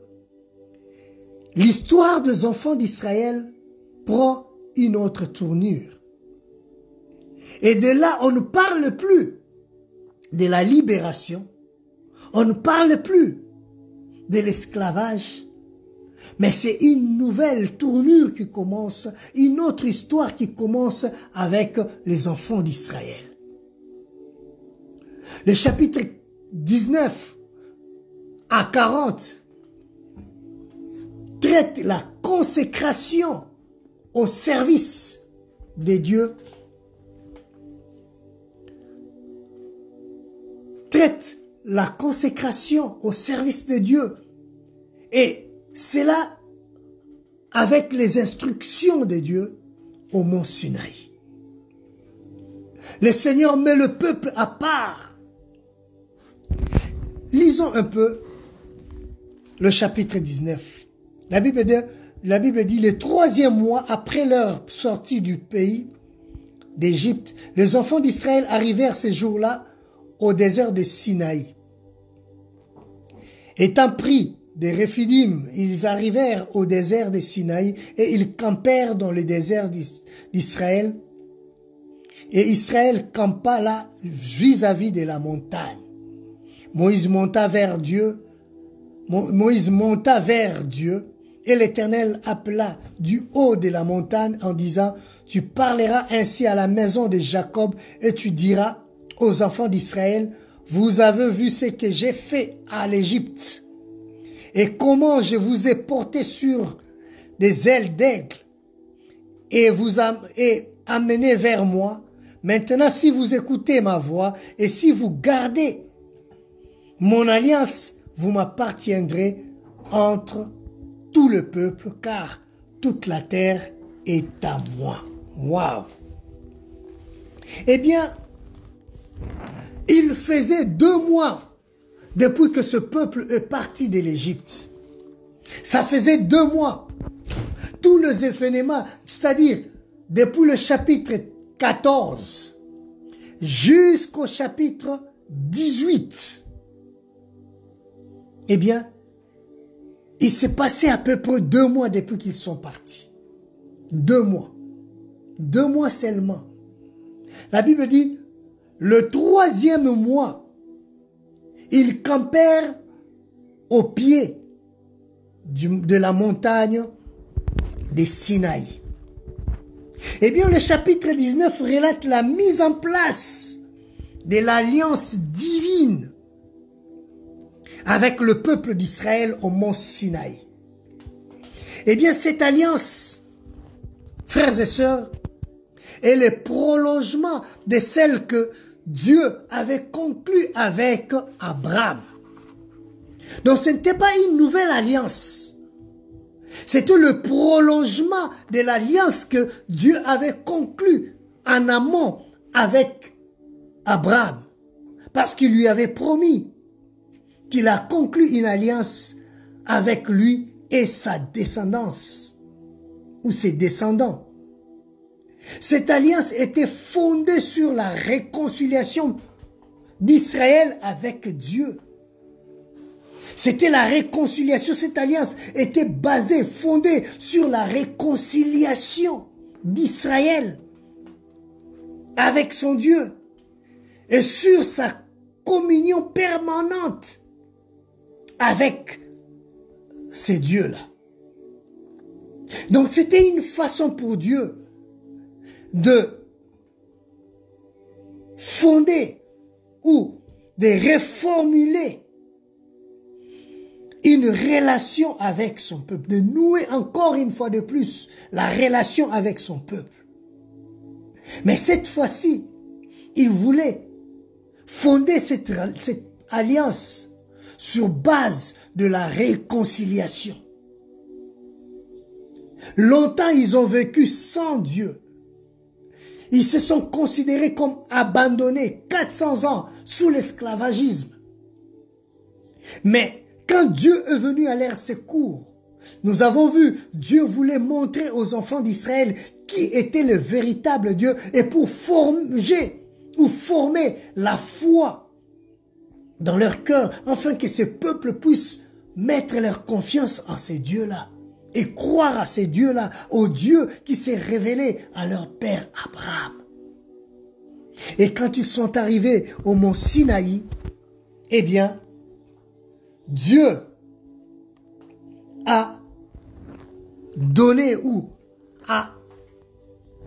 l'histoire des enfants d'Israël prend une autre tournure. Et de là, on ne parle plus de la libération, on ne parle plus de l'esclavage, mais c'est une nouvelle tournure qui commence, une autre histoire qui commence avec les enfants d'Israël. Le chapitre 19 à 40 traite la consécration au service de Dieu, traite la consécration au service de Dieu. Et c'est là, avec les instructions de Dieu, au mont Sinaï. Le Seigneur met le peuple à part. Lisons un peu le chapitre 19. La Bible dit, le 3e mois après leur sortie du pays d'Égypte, les enfants d'Israël arrivèrent ces jours-là au désert de Sinaï. Étant pris de Réphidim, ils arrivèrent au désert de Sinaï et ils campèrent dans le désert d'Israël. Et Israël campa là vis-à-vis de la montagne. Moïse monta vers Dieu et l'Éternel appela du haut de la montagne en disant, tu parleras ainsi à la maison de Jacob et tu diras aux enfants d'Israël, vous avez vu ce que j'ai fait à l'Égypte et comment je vous ai porté sur des ailes d'aigle et vous amené vers moi. Maintenant, si vous écoutez ma voix et si vous gardez mon alliance, vous m'appartiendrez entre tout le peuple, car toute la terre est à moi. Waouh! Eh bien, il faisait 2 mois depuis que ce peuple est parti de l'Égypte. Ça faisait 2 mois. Tous les événements, c'est-à-dire depuis le chapitre 14 jusqu'au chapitre 18, eh bien, il s'est passé à peu près 2 mois depuis qu'ils sont partis. 2 mois. 2 mois seulement. La Bible dit, le 3e mois, ils campèrent au pied de la montagne des Sinaï. Eh bien, le chapitre 19 relate la mise en place de l'alliance divine avec le peuple d'Israël au mont Sinaï. Eh bien, cette alliance, frères et sœurs, est le prolongement de celle que Dieu avait conclue avec Abraham. Donc, ce n'était pas une nouvelle alliance. C'était le prolongement de l'alliance que Dieu avait conclue en amont avec Abraham. Parce qu'il lui avait promis qu'il a conclu une alliance avec lui et sa descendance, ou ses descendants. Cette alliance était fondée sur la réconciliation d'Israël avec Dieu. C'était la réconciliation, cette alliance était basée, fondée sur la réconciliation d'Israël avec son Dieu et sur sa communion permanente avec ces dieux-là. Donc c'était une façon pour Dieu de fonder ou de reformuler une relation avec son peuple, de nouer encore une fois de plus la relation avec son peuple. Mais cette fois-ci, il voulait fonder cette alliance sur base de la réconciliation. Longtemps, ils ont vécu sans Dieu. Ils se sont considérés comme abandonnés 400 ans sous l'esclavagisme. Mais quand Dieu est venu à leur secours, nous avons vu, Dieu voulait montrer aux enfants d'Israël qui était le véritable Dieu et pour forger ou former la foi dans leur cœur, afin que ce peuple puisse mettre leur confiance en ces dieux-là et croire à ces dieux-là, au Dieu qui s'est révélé à leur père Abraham. Et quand ils sont arrivés au mont Sinaï, eh bien, Dieu a donné ou a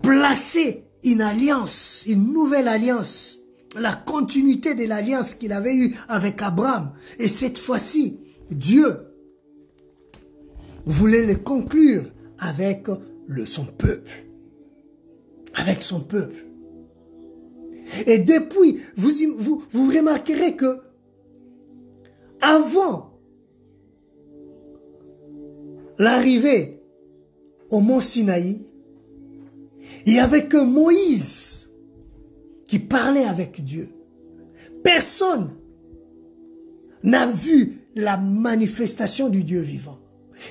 placé une alliance, une nouvelle alliance, la continuité de l'alliance qu'il avait eue avec Abraham. Et cette fois-ci, Dieu voulait le conclure avec son peuple. Avec son peuple. Et depuis, vous remarquerez que avant l'arrivée au mont Sinaï, il n'y avait que Moïse qui parlait avec Dieu. Personne n'a vu la manifestation du Dieu vivant.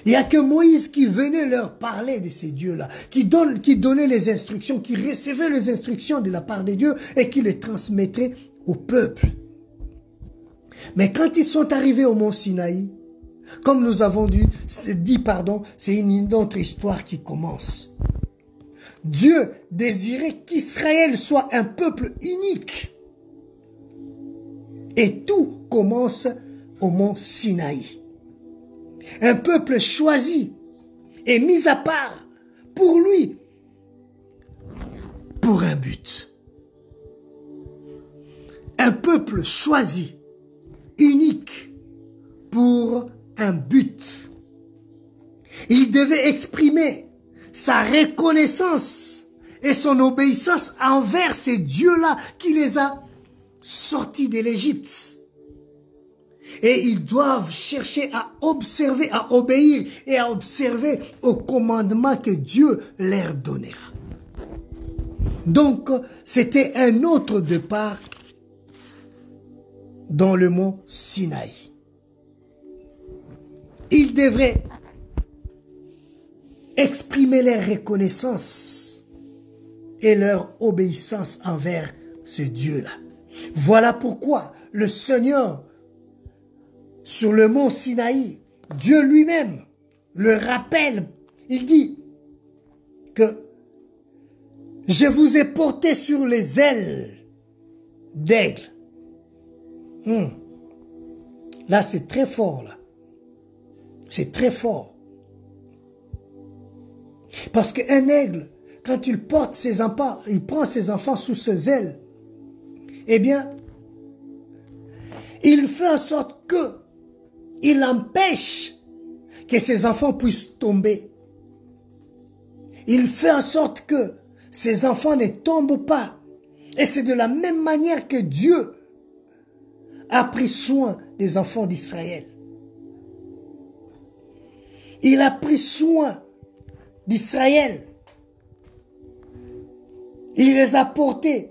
Il n'y a que Moïse qui venait leur parler de ces dieux-là, qui donnait les instructions, qui recevait les instructions de la part de Dieu et qui les transmettait au peuple. Mais quand ils sont arrivés au mont Sinaï, comme nous avons dit, c'est une autre histoire qui commence. Dieu désirait qu'Israël soit un peuple unique. Et tout commence au mont Sinaï. Un peuple choisi et mis à part pour lui, pour un but. Un peuple choisi, unique, pour un but. Il devait exprimer sa reconnaissance et son obéissance envers ces dieux-là qui les a sortis de l'Égypte. Et ils doivent chercher à observer, à obéir et à observer aux commandements que Dieu leur donnera. Donc, c'était un autre départ dans le mont Sinaï. Ils devraient exprimer leur reconnaissance et leur obéissance envers ce Dieu-là. Voilà pourquoi le Seigneur, sur le mont Sinaï, Dieu lui-même le rappelle. Il dit que je vous ai porté sur les ailes d'aigle. Là, c'est très fort, là. C'est très fort. Parce qu'un aigle, quand il porte ses enfants, il prend ses enfants sous ses ailes, eh bien, il fait en sorte que il empêche que ses enfants puissent tomber. Il fait en sorte que ses enfants ne tombent pas. Et c'est de la même manière que Dieu a pris soin des enfants d'Israël. Il a pris soin d'Israël. Il les a portés,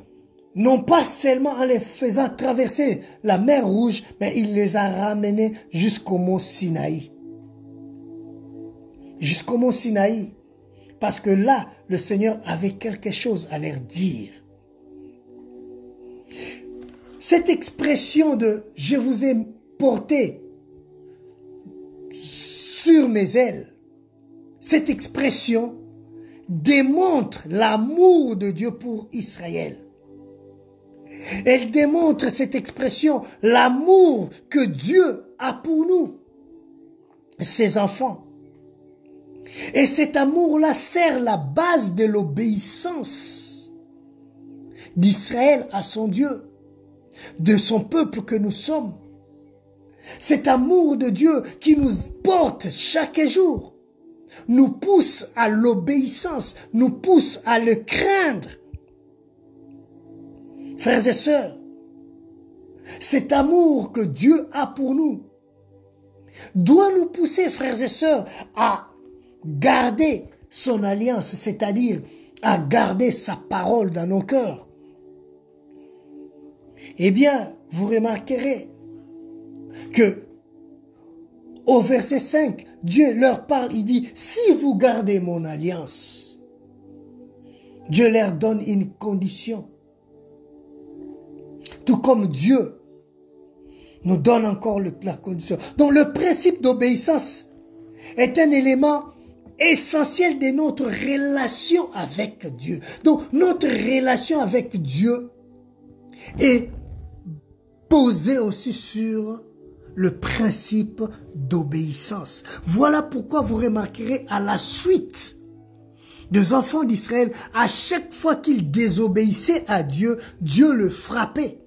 non pas seulement en les faisant traverser la mer Rouge, mais il les a ramenés jusqu'au mont Sinaï. Jusqu'au mont Sinaï. Parce que là, le Seigneur avait quelque chose à leur dire. Cette expression de « je vous ai porté sur mes ailes », cette expression démontre l'amour de Dieu pour Israël. Elle démontre, cette expression, l'amour que Dieu a pour nous, ses enfants. Et cet amour-là sert la base de l'obéissance d'Israël à son Dieu, de son peuple que nous sommes. Cet amour de Dieu qui nous porte chaque jour, nous pousse à l'obéissance, nous pousse à le craindre. Frères et sœurs, cet amour que Dieu a pour nous doit nous pousser, frères et sœurs, à garder son alliance, c'est-à-dire à garder sa parole dans nos cœurs. Eh bien, vous remarquerez que au verset 5, Dieu leur parle, il dit, si vous gardez mon alliance, Dieu leur donne une condition. Tout comme Dieu nous donne encore la condition. Donc le principe d'obéissance est un élément essentiel de notre relation avec Dieu. Donc notre relation avec Dieu est posée aussi sur le principe d'obéissance. Voilà pourquoi vous remarquerez à la suite des enfants d'Israël, à chaque fois qu'ils désobéissaient à Dieu, Dieu le frappait.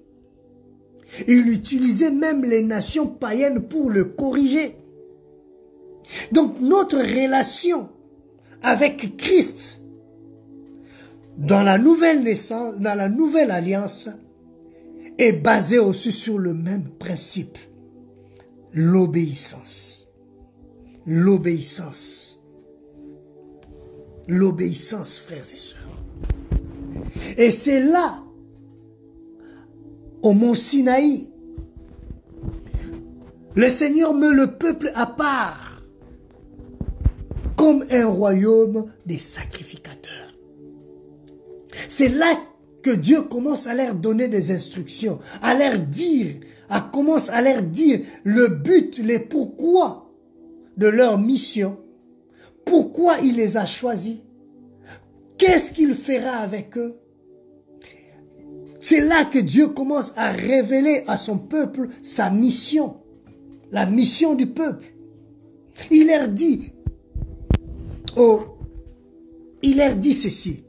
Il utilisait même les nations païennes pour le corriger. Donc notre relation avec Christ dans la nouvelle naissance, dans la nouvelle alliance, est basée aussi sur le même principe. L'obéissance. L'obéissance. L'obéissance, frères et sœurs. Et c'est là, au mont Sinaï, le Seigneur met le peuple à part, comme un royaume des sacrificateurs. C'est là que Dieu commence à leur donner des instructions, à leur dire, commence à leur dire le but, les pourquoi de leur mission, pourquoi il les a choisis, qu'est-ce qu'il fera avec eux. C'est là que Dieu commence à révéler à son peuple sa mission, la mission du peuple. Il leur dit ceci,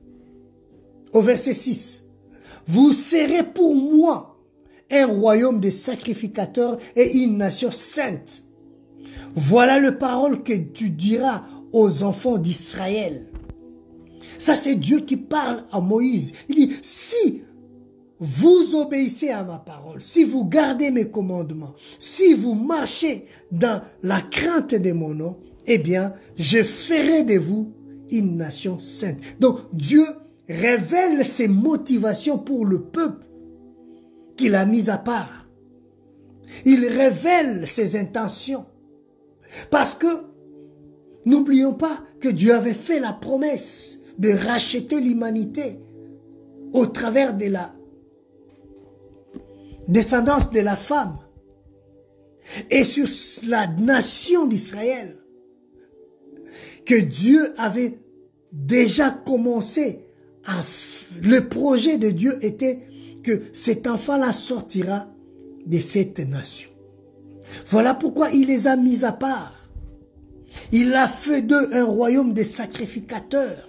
au verset 6, « Vous serez pour moi un royaume de sacrificateurs et une nation sainte. Voilà les paroles que tu diras aux enfants d'Israël. » Ça, c'est Dieu qui parle à Moïse. Il dit, si vous obéissez à ma parole, si vous gardez mes commandements, si vous marchez dans la crainte de mon nom, eh bien, je ferai de vous une nation sainte. Donc, Dieu révèle ses motivations pour le peuple qu'il a mis à part. Il révèle ses intentions. Parce que, n'oublions pas que Dieu avait fait la promesse de racheter l'humanité au travers de la descendance de la femme et sur la nation d'Israël, que Dieu avait déjà commencé le projet de Dieu était que cet enfant-là sortira de cette nation. Voilà pourquoi il les a mis à part. Il a fait d'eux un royaume de sacrificateurs.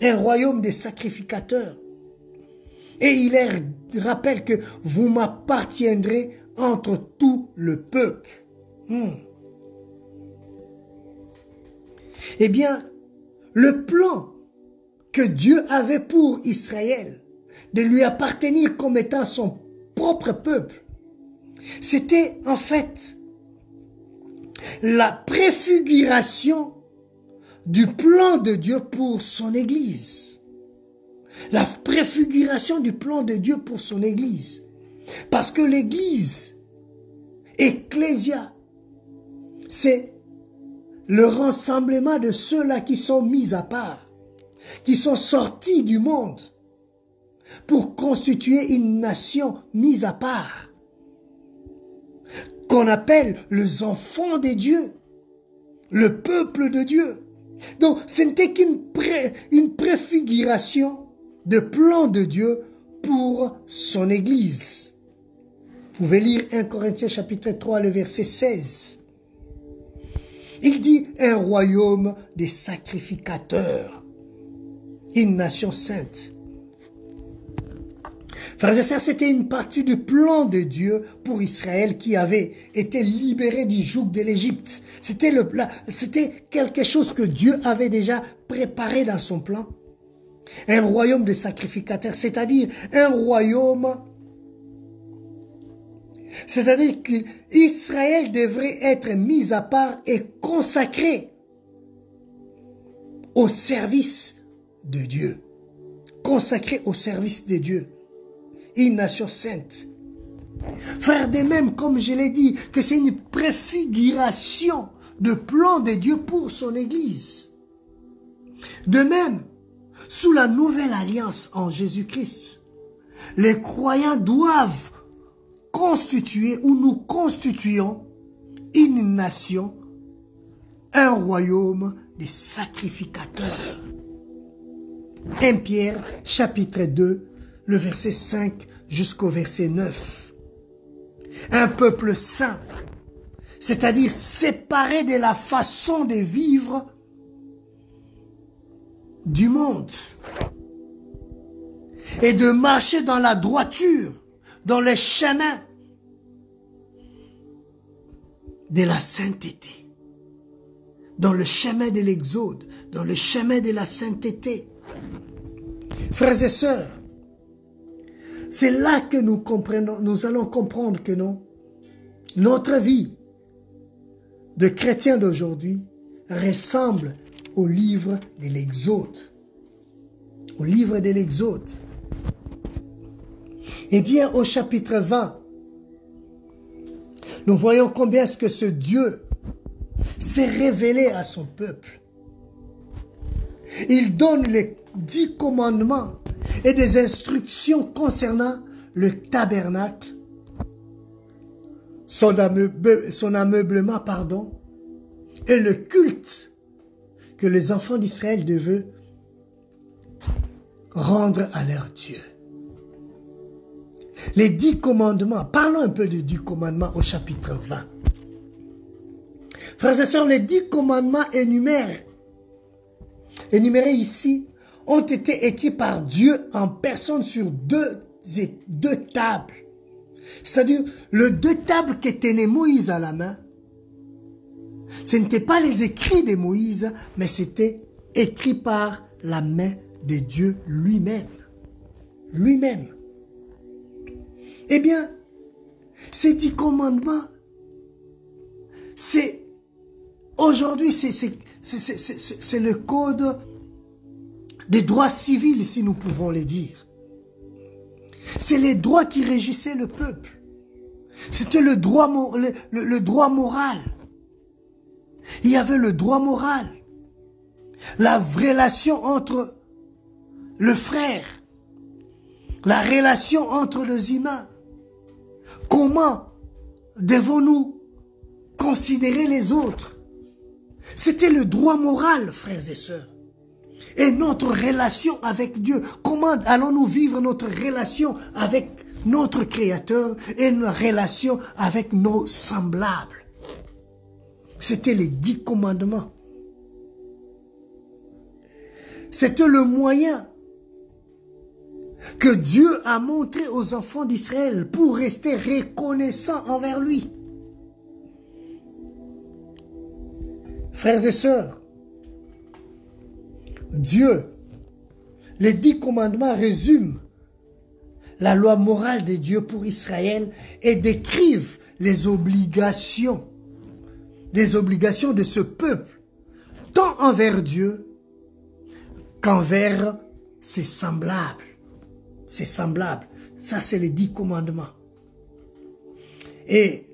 Un royaume de sacrificateurs. Et il leur rappelle que vous m'appartiendrez entre tout le peuple. Eh bien, le plan que Dieu avait pour Israël, de lui appartenir comme étant son propre peuple, c'était en fait la préfiguration du plan de Dieu pour son Église. La préfiguration du plan de Dieu pour son Église. Parce que l'Église, Ecclésia, c'est le rassemblement de ceux-là qui sont mis à part, qui sont sortis du monde pour constituer une nation mise à part, qu'on appelle les enfants de Dieu, le peuple de Dieu. Donc, ce n'était qu'une préfiguration de plan de Dieu pour son Église. Vous pouvez lire 1 Corinthiens chapitre 3, le verset 16. Il dit un royaume des sacrificateurs, une nation sainte. Frères et sœurs, c'était une partie du plan de Dieu pour Israël qui avait été libéré du joug de l'Égypte. C'était quelque chose que Dieu avait déjà préparé dans son plan. Un royaume de sacrificateurs, c'est-à-dire un royaume, c'est-à-dire qu'Israël devrait être mis à part et consacré au service de Dieu. Consacré au service de Dieu. Une nation sainte. Frère, de même, comme je l'ai dit, que c'est une préfiguration de plan de Dieu pour son Église. De même, sous la nouvelle alliance en Jésus-Christ, les croyants doivent constituer ou nous constituons une nation, un royaume des sacrificateurs. 1 Pierre chapitre 2, le verset 5 jusqu'au verset 9. Un peuple saint, c'est-à-dire séparé de la façon de vivre du monde et de marcher dans la droiture, dans les chemins de la sainteté, dans le chemin de l'exode, dans le chemin de la sainteté. Frères et sœurs, c'est là que nous allons comprendre que non, notre vie de chrétiens d'aujourd'hui ressemble au livre de l'Exode. Au livre de l'Exode. Eh bien, au chapitre 20, nous voyons combien est-ce que ce Dieu s'est révélé à son peuple. Il donne les 10 commandements et des instructions concernant le tabernacle, son ameublement, et le culte que les enfants d'Israël devaient rendre à leur Dieu. Les 10 commandements, parlons un peu des 10 commandements au chapitre 20. Frères et sœurs, les 10 commandements énumérés ici ont été écrits par Dieu en personne sur deux tables. C'est-à-dire, les 2 tables que tenait Moïse à la main, ce n'étaient pas les écrits de Moïse, mais c'était écrit par la main de Dieu lui-même. lui-même. Eh bien, ces 10 commandements, c'est aujourd'hui, c'est le code des droits civils, si nous pouvons les dire. C'est les droits qui régissaient le peuple. C'était le droit moral. Il y avait le droit moral. La relation entre le frère. La relation entre les humains. Comment devons-nous considérer les autres? C'était le droit moral, frères et sœurs. Et notre relation avec Dieu. Comment allons-nous vivre notre relation avec notre Créateur et notre relation avec nos semblables? C'était les 10 commandements. C'était le moyen que Dieu a montré aux enfants d'Israël pour rester reconnaissants envers lui. Frères et sœurs, Dieu, les 10 commandements résument la loi morale de Dieu pour Israël et décrivent les obligations de ce peuple, tant envers Dieu qu'envers ses semblables. Ses semblables. Ça, c'est les 10 commandements. Et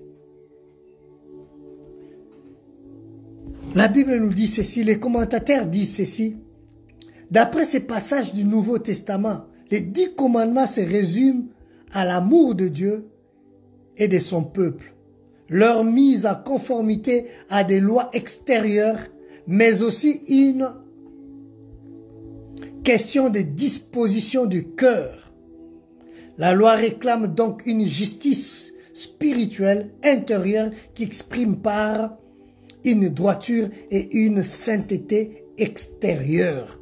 la Bible nous dit ceci, les commentateurs disent ceci. D'après ces passages du Nouveau Testament, les 10 commandements se résument à l'amour de Dieu et de son peuple, leur mise en conformité à des lois extérieures, mais aussi une question de disposition du cœur. La loi réclame donc une justice spirituelle intérieure qui exprime par une droiture et une sainteté extérieure.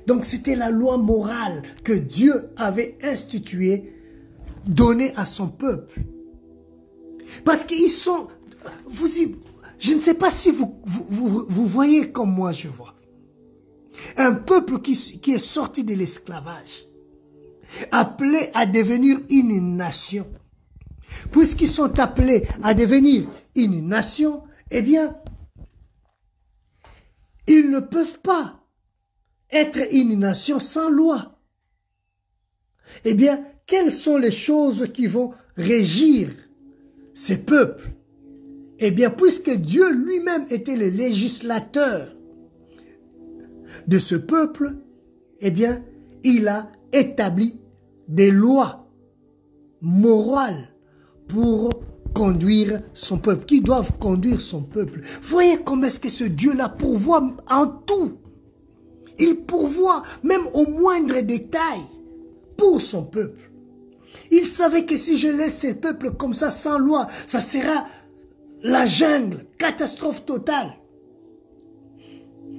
Donc c'était la loi morale que Dieu avait instituée, donnée à son peuple. Parce qu'ils sont... je ne sais pas si vous voyez comme moi je vois. Un peuple qui est sorti de l'esclavage, appelé à devenir une nation. Puisqu'ils sont appelés à devenir une nation, eh bien, ils ne peuvent pas être une nation sans loi. Eh bien, quelles sont les choses qui vont régir ces peuples? Eh bien, puisque Dieu lui-même était le législateur de ce peuple, eh bien, il a établi des lois morales pour conduire son peuple, qui doivent conduire son peuple. Voyez comment est-ce que ce Dieu-là pourvoit en tout. Il pourvoit même au moindre détail pour son peuple. Il savait que si je laisse ce peuple comme ça, sans loi, ça sera la jungle, catastrophe totale.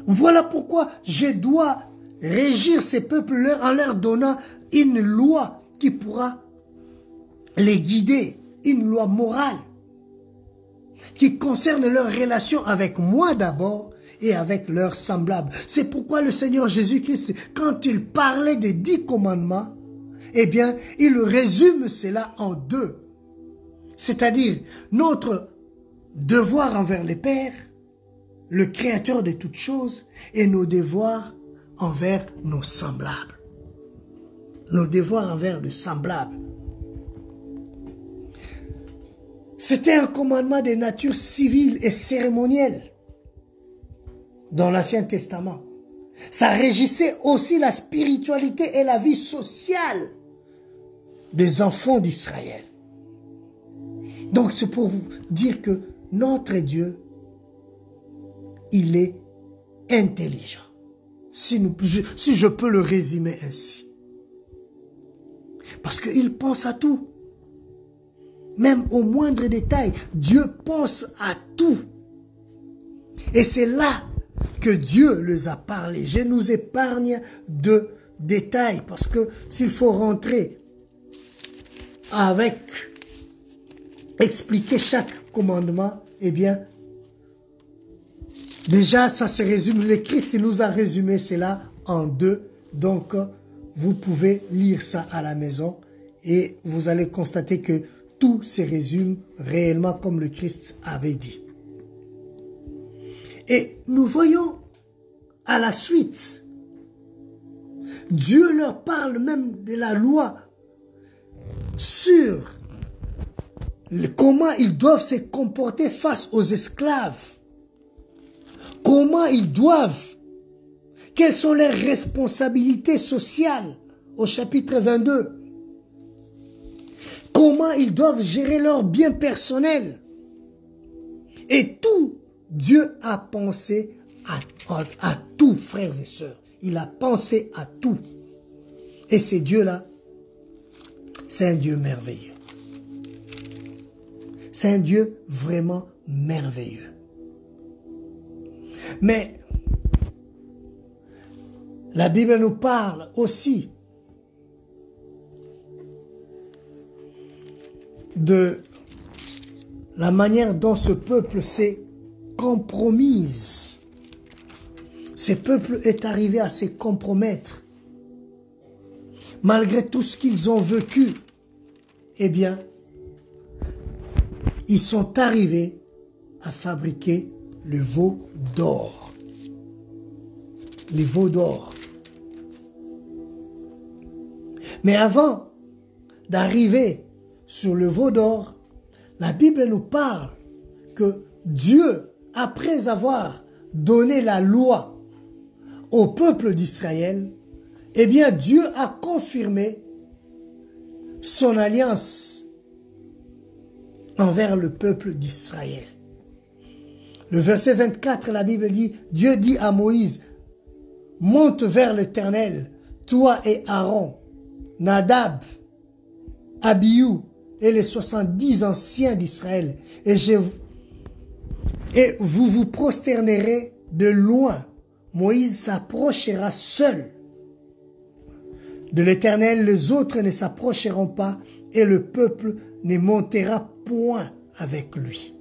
Voilà pourquoi je dois régir ces peuples en leur donnant une loi qui pourra les guider, une loi morale qui concerne leur relation avec moi d'abord et avec leurs semblables. C'est pourquoi le Seigneur Jésus-Christ, quand il parlait des 10 commandements, eh bien, il résume cela en 2. C'est-à-dire notre devoir envers les pères, le Créateur de toutes choses, et nos devoirs envers nos semblables. Nos devoirs envers le semblable. C'était un commandement de nature civile et cérémonielle dans l'Ancien Testament. Ça régissait aussi la spiritualité et la vie sociale des enfants d'Israël. Donc c'est pour vous dire que notre Dieu, il est intelligent. Si je peux le résumer ainsi. Parce qu'il pense à tout. Même au moindre détail, Dieu pense à tout. Et c'est là que Dieu les a parlé. Je nous épargne de détails parce que s'il faut rentrer avec expliquer chaque commandement, eh bien, déjà ça se résume. Le Christ nous a résumé cela en 2. Donc, vous pouvez lire ça à la maison et vous allez constater que tout se résume réellement comme le Christ avait dit. Et nous voyons à la suite, Dieu leur parle même de la loi sur comment ils doivent se comporter face aux esclaves. Comment ils doivent, quelles sont leurs responsabilités sociales au chapitre 22. Comment ils doivent gérer leurs biens personnels. Et tout, Dieu a pensé à tout, frères et sœurs. Il a pensé à tout. Et ce Dieu-là, c'est un Dieu merveilleux. C'est un Dieu vraiment merveilleux. Mais la Bible nous parle aussi de la manière dont ce peuple s'est compromise. Ce peuple est arrivé à se compromettre. Malgré tout ce qu'ils ont vécu, eh bien, ils sont arrivés à fabriquer le veau d'or. Les veaux d'or. Mais avant d'arriver sur le veau d'or, la Bible nous parle que Dieu, après avoir donné la loi au peuple d'Israël, eh bien Dieu a confirmé son alliance envers le peuple d'Israël. Le verset 24, la Bible dit, Dieu dit à Moïse, monte vers l'Éternel, toi et Aaron, Nadab, Abihu et les 70 anciens d'Israël, et vous vous prosternerez de loin. Moïse s'approchera seul de l'Éternel, les autres ne s'approcheront pas, et le peuple ne montera point avec lui.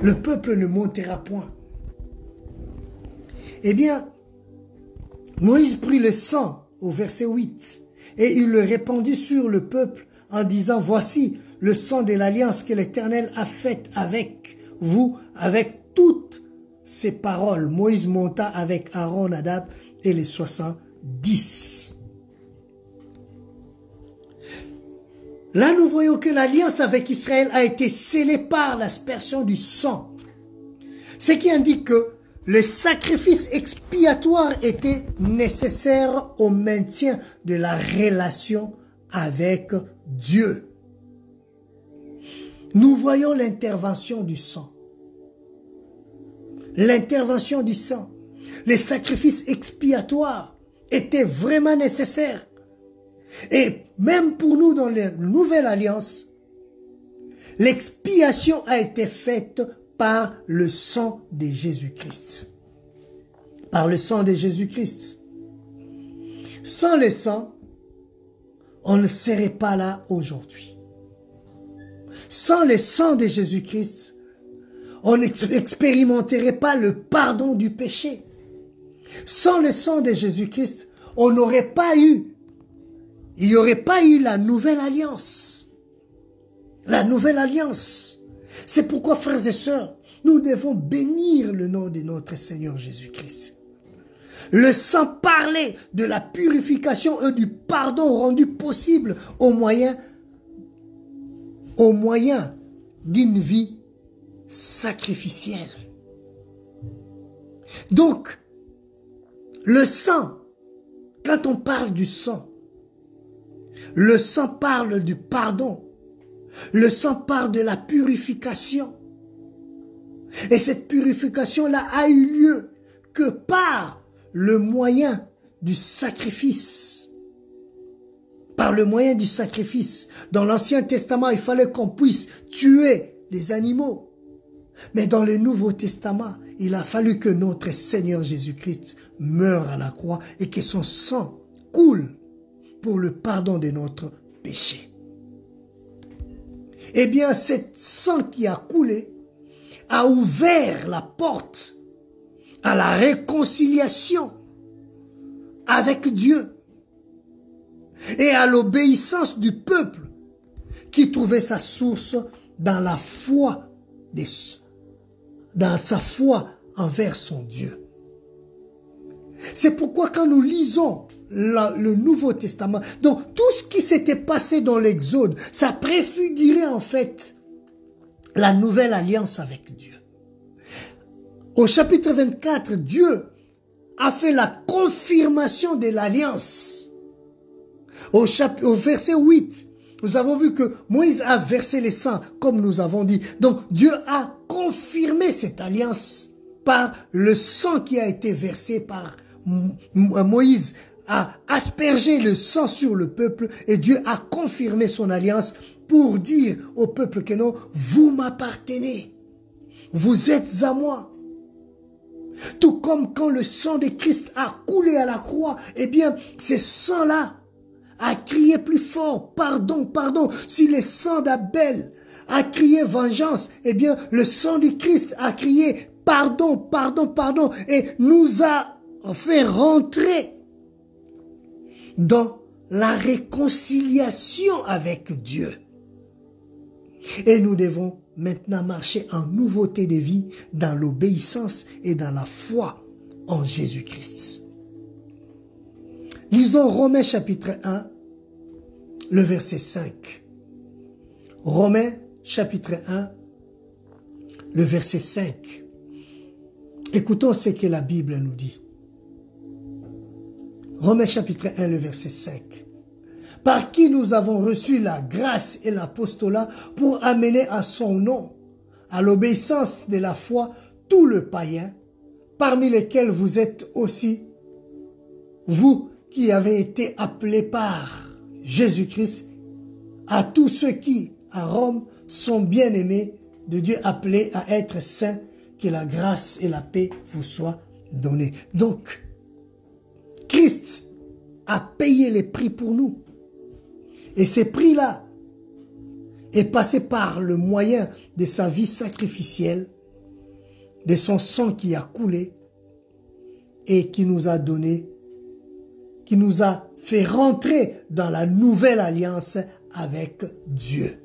Le peuple ne montera point. Eh bien, Moïse prit le sang au verset 8 et il le répandit sur le peuple en disant, voici le sang de l'alliance que l'Éternel a faite avec vous, avec toutes ces paroles. Moïse monta avec Aaron, Nadab et les 70. Là, nous voyons que l'alliance avec Israël a été scellée par l'aspersion du sang. Ce qui indique que le sacrifice expiatoire était nécessaire au maintien de la relation avec Dieu. Nous voyons l'intervention du sang. L'intervention du sang. Les sacrifices expiatoires étaient vraiment nécessaires. Et même pour nous dans la nouvelle alliance, l'expiation a été faite par le sang de Jésus-Christ. Par le sang de Jésus-Christ. Sans le sang, on ne serait pas là aujourd'hui. Sans le sang de Jésus-Christ, on n'expérimenterait pas le pardon du péché. Sans le sang de Jésus-Christ, on n'aurait pas eu, il n'y aurait pas eu la nouvelle alliance. La nouvelle alliance. C'est pourquoi, frères et sœurs, nous devons bénir le nom de notre Seigneur Jésus-Christ. Le sang parlait de la purification et du pardon rendu possible au moyen d'une vie sacrificielle. Donc, le sang, quand on parle du sang, le sang parle du pardon. Le sang parle de la purification. Et cette purification-là a eu lieu que par le moyen du sacrifice. Par le moyen du sacrifice. Dans l'Ancien Testament, il fallait qu'on puisse tuer des animaux. Mais dans le Nouveau Testament, il a fallu que notre Seigneur Jésus-Christ meure à la croix et que son sang coule pour le pardon de notre péché. Eh bien, cet sang qui a coulé a ouvert la porte à la réconciliation avec Dieu. et à l'obéissance du peuple qui trouvait sa source dans la foi, dans sa foi envers son Dieu. C'est pourquoi quand nous lisons le Nouveau Testament, donc tout ce qui s'était passé dans l'Exode, ça préfigurait en fait la nouvelle alliance avec Dieu. Au chapitre 24, Dieu a fait la confirmation de l'alliance. Au verset 8, nous avons vu que Moïse a versé les sangs, comme nous avons dit. Donc Dieu a confirmé cette alliance par le sang qui a été versé par Moïse, a aspergé le sang sur le peuple et Dieu a confirmé son alliance pour dire au peuple que non, vous m'appartenez, vous êtes à moi. Tout comme quand le sang de Christ a coulé à la croix, eh bien, ce sang-là a crié plus fort, pardon, pardon. Si le sang d'Abel a crié vengeance, eh bien, le sang du Christ a crié pardon, pardon, pardon, et nous a fait rentrer dans la réconciliation avec Dieu. Et nous devons maintenant marcher en nouveauté de vie dans l'obéissance et dans la foi en Jésus-Christ. Lisons Romains chapitre 1, le verset 5. Romains chapitre 1, le verset 5. Écoutons ce que la Bible nous dit. Romains chapitre 1, le verset 5. Par qui nous avons reçu la grâce et l'apostolat pour amener à son nom, à l'obéissance de la foi, tout le païen, parmi lesquels vous êtes aussi, vous qui avez été appelés par Jésus-Christ, à tous ceux qui, à Rome, sont bien-aimés de Dieu, appelés à être saints, que la grâce et la paix vous soient données. Donc, Christ a payé les prix pour nous. Et ces prix-là est passé par le moyen de sa vie sacrificielle, de son sang qui a coulé et qui nous a donné, qui nous a fait rentrer dans la nouvelle alliance avec Dieu.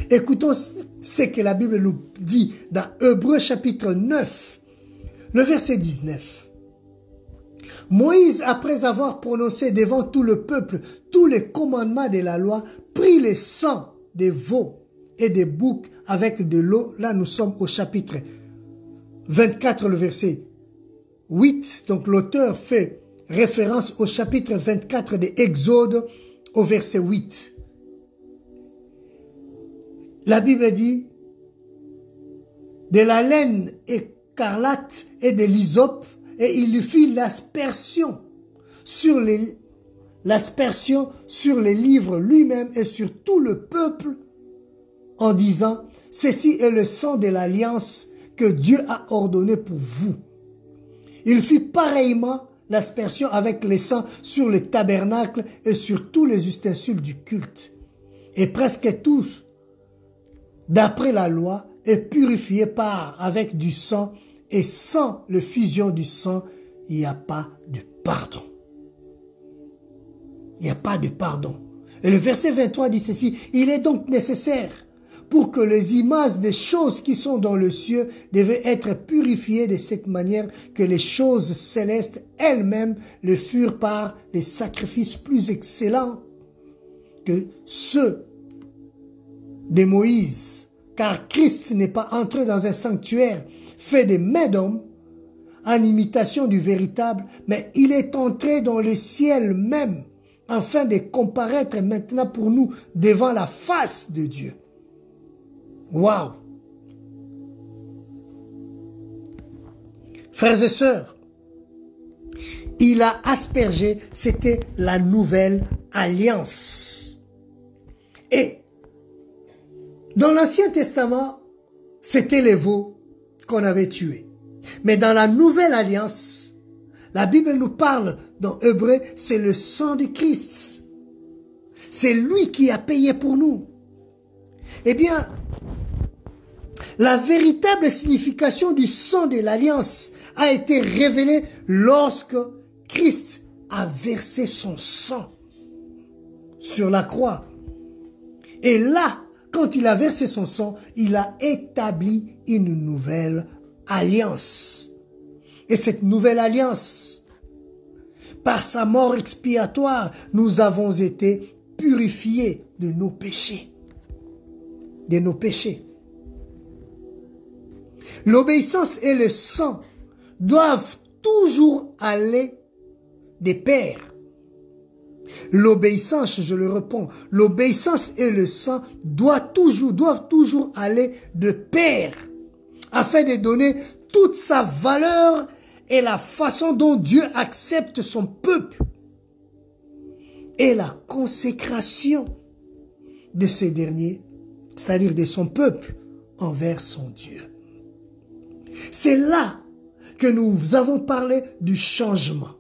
Écoutons ce que la Bible nous dit dans Hébreux chapitre 9, le verset 19. Moïse, après avoir prononcé devant tout le peuple tous les commandements de la loi, prit le sang des veaux et des boucs avec de l'eau. Là, nous sommes au chapitre 24, le verset 8. Donc, l'auteur fait référence au chapitre 24 de Exode, au verset 8. La Bible dit, de la laine écarlate et de l'hysope, et il lui fit l'aspersion sur les livres lui-même et sur tout le peuple en disant, ceci est le sang de l'alliance que Dieu a ordonné pour vous. Il fit pareillement l'aspersion avec les sangs sur le tabernacle et sur tous les ustensiles du culte. Et presque tous, d'après la loi, est purifié avec du sang, et sans le fusion du sang, il n'y a pas de pardon. Il n'y a pas de pardon. Et le verset 23 dit ceci, il est donc nécessaire pour que les images des choses qui sont dans le ciel devaient être purifiées de cette manière que les choses célestes elles-mêmes le furent par des sacrifices plus excellents que ceux de Moïse. Car Christ n'est pas entré dans un sanctuaire fait de mains d'hommes, en imitation du véritable, mais il est entré dans le ciel même, afin de comparaître maintenant pour nous devant la face de Dieu. Waouh! Frères et sœurs, il a aspergé, c'était la nouvelle alliance. Et dans l'Ancien Testament, c'était les veaux qu'on avait tués. Mais dans la nouvelle alliance, la Bible nous parle dans Hébreux, c'est le sang de Christ. C'est lui qui a payé pour nous. Eh bien, la véritable signification du sang de l'alliance a été révélée lorsque Christ a versé son sang sur la croix. Et là, quand il a versé son sang, il a établi une nouvelle alliance. Et cette nouvelle alliance, par sa mort expiatoire, nous avons été purifiés de nos péchés. De nos péchés. L'obéissance et le sang doivent toujours aller de pair. L'obéissance, je le réponds, l'obéissance et le sang doivent toujours aller de pair, afin de donner toute sa valeur et la façon dont Dieu accepte son peuple et la consécration de ces derniers, c'est-à-dire de son peuple envers son Dieu. C'est là que nous avons parlé du changement.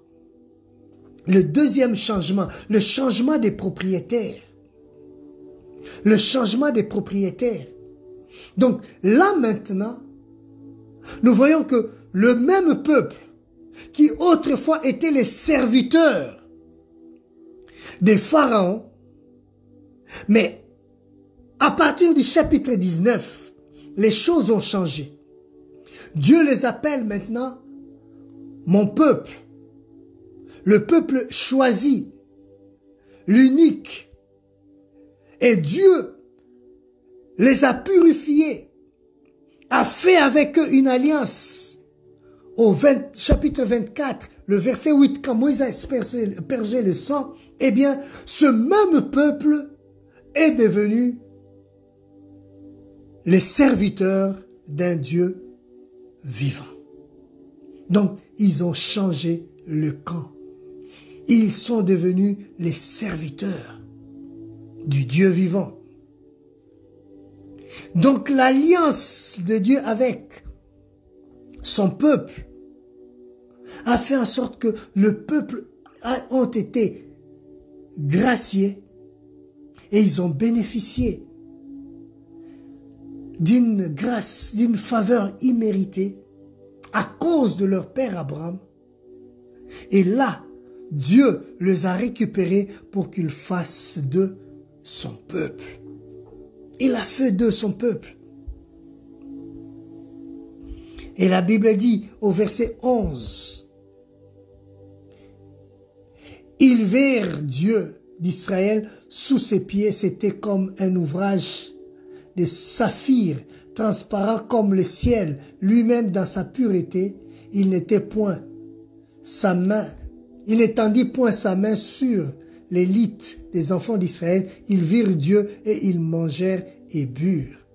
Le deuxième changement, le changement des propriétaires. Le changement des propriétaires. Donc là maintenant, nous voyons que le même peuple qui autrefois était les serviteurs des pharaons, mais à partir du chapitre 19, les choses ont changé. Dieu les appelle maintenant mon peuple, le peuple choisi, l'unique. Et Dieu les a purifiés, a fait avec eux une alliance. Au chapitre 24, le verset 8, quand Moïse a aspergé le sang, eh bien, ce même peuple est devenu les serviteurs d'un Dieu vivant. Donc, ils ont changé le camp. Ils sont devenus les serviteurs du Dieu vivant. Donc, l'alliance de Dieu avec son peuple a fait en sorte que le peuple ont été graciés et ils ont bénéficié d'une grâce, d'une faveur imméritée à cause de leur père Abraham. Et là, Dieu les a récupérés pour qu'ils fassent d'eux son peuple. Il a fait d'eux son peuple. Et la Bible dit au verset 11, « Ils virent Dieu d'Israël sous ses pieds, c'était comme un ouvrage de saphir, transparent comme le ciel, lui-même dans sa pureté, il n'était point sa main, il n'étendit point sa main sur l'élite des enfants d'Israël, ils virent Dieu et ils mangèrent et burent. »